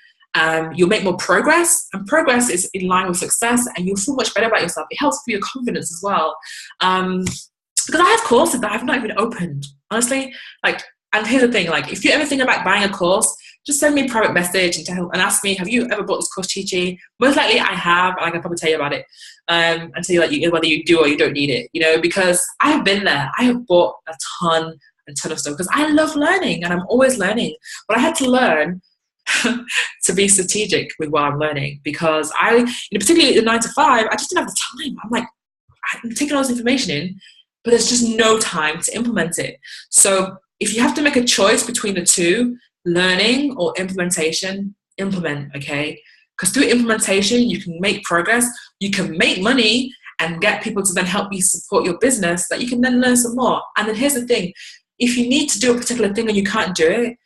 you'll make more progress, and progress is in line with success, and you'll feel much better about yourself. It helps with your confidence as well. Because I have courses that I've not even opened. Honestly, and here's the thing, if you ever think about buying a course, just send me a private message and ask me, have you ever bought this course, Chichi? Most likely I have, and I can probably tell you about it and tell you whether you do or you don't need it, because I have been there. I have bought a ton of stuff because I love learning and I'm always learning. But I had to learn to be strategic with what I'm learning, because particularly the 9 to 5, I just didn't have the time. I'm taking all this information in, but there's just no time to implement it. So if you have to make a choice between the two, learning or implementation, implement, okay? Because through implementation, you can make progress, you can make money, and get people to then help you support your business, that you can then learn some more. And then here's the thing, if you need to do a particular thing and you can't do it,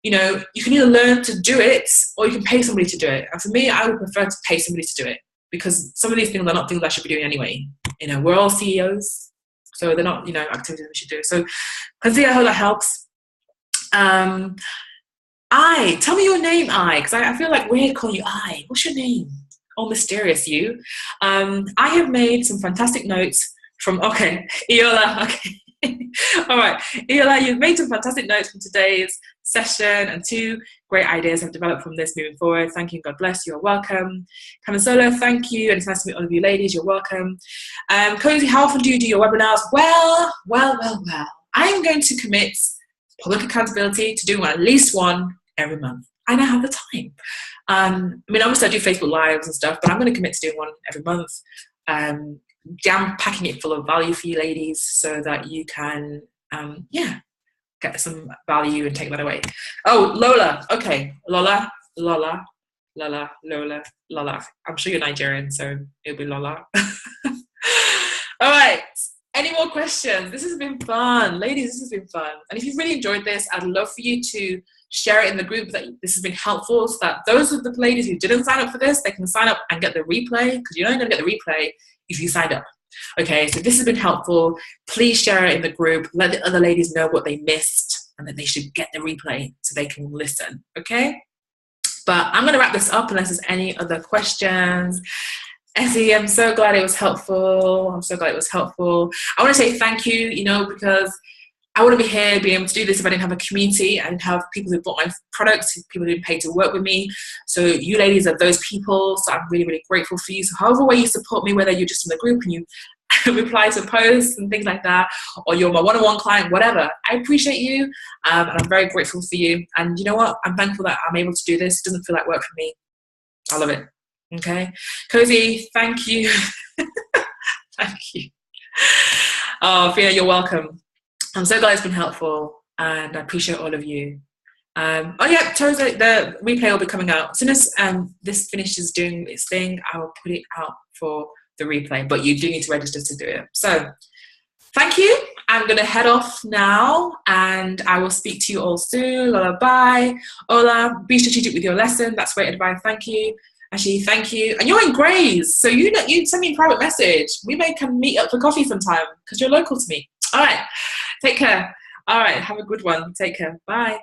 you know, you can either learn to do it or you can pay somebody to do it. And for me, I would prefer to pay somebody to do it, because some of these things are not things I should be doing anyway. You know, we're all CEOs, so they're not, you know, activities we should do. So consider how that helps. Tell me your name, because I feel like weird calling you I. What's your name? Oh, mysterious you. I have made some fantastic notes from, okay, Iola, okay. All right, Iola, you've made some fantastic notes from today's session, and 2 great ideas have developed from this moving forward. Thank you, God bless you, you're welcome. Camisolo, thank you, and it's nice to meet all of you ladies, you're welcome. Cozy, how often do you do your webinars? Well, I'm going to commit public accountability to doing at least one every month. I now have the time. I mean, obviously I do Facebook Lives and stuff, but I'm going to commit to doing one every month. Jam packing it full of value for you ladies so that you can, get some value and take that away. Oh, Lola. Okay. Lola. I'm sure you're Nigerian, so it'll be Lola. All right. Any more questions? This has been fun. Ladies, this has been fun. And if you've really enjoyed this, I'd love for you to share it in the group that this has been helpful, so that those of the ladies who didn't sign up for this, they can sign up and get the replay, because you're only going to get the replay if you signed up. Okay, so this has been helpful. Please share it in the group. Let the other ladies know what they missed and that they should get the replay so they can listen. Okay? But I'm going to wrap this up unless there's any other questions. Essie, I'm so glad it was helpful. I want to say thank you, you know, because I wouldn't be here being able to do this if I didn't have a community and have people who bought my products, people who paid to work with me. So you ladies are those people. So I'm really, really grateful for you. So however way you support me, whether you're just in the group and you reply to posts and things like that, or you're my one-on-one client, whatever, I appreciate you. And I'm very grateful for you. And you know what? I'm thankful that I'm able to do this. It doesn't feel like work for me. I love it. Okay. Cozy, thank you. Thank you. Oh, Fiona, you're welcome. I'm so glad it's been helpful, and I appreciate all of you. Oh yeah, Toza, the replay will be coming out. As soon as this finishes doing its thing, I will put it out for the replay, but you do need to register to do it. So thank you. I'm going to head off now, and I will speak to you all soon. Lola, bye. Ola, be strategic with your lesson. That's great advice. Thank you. Actually, thank you. And you're in Grays, so you send me a private message. We may come meet up for coffee sometime because you're local to me. All right. Take care. All right. Have a good one. Take care. Bye.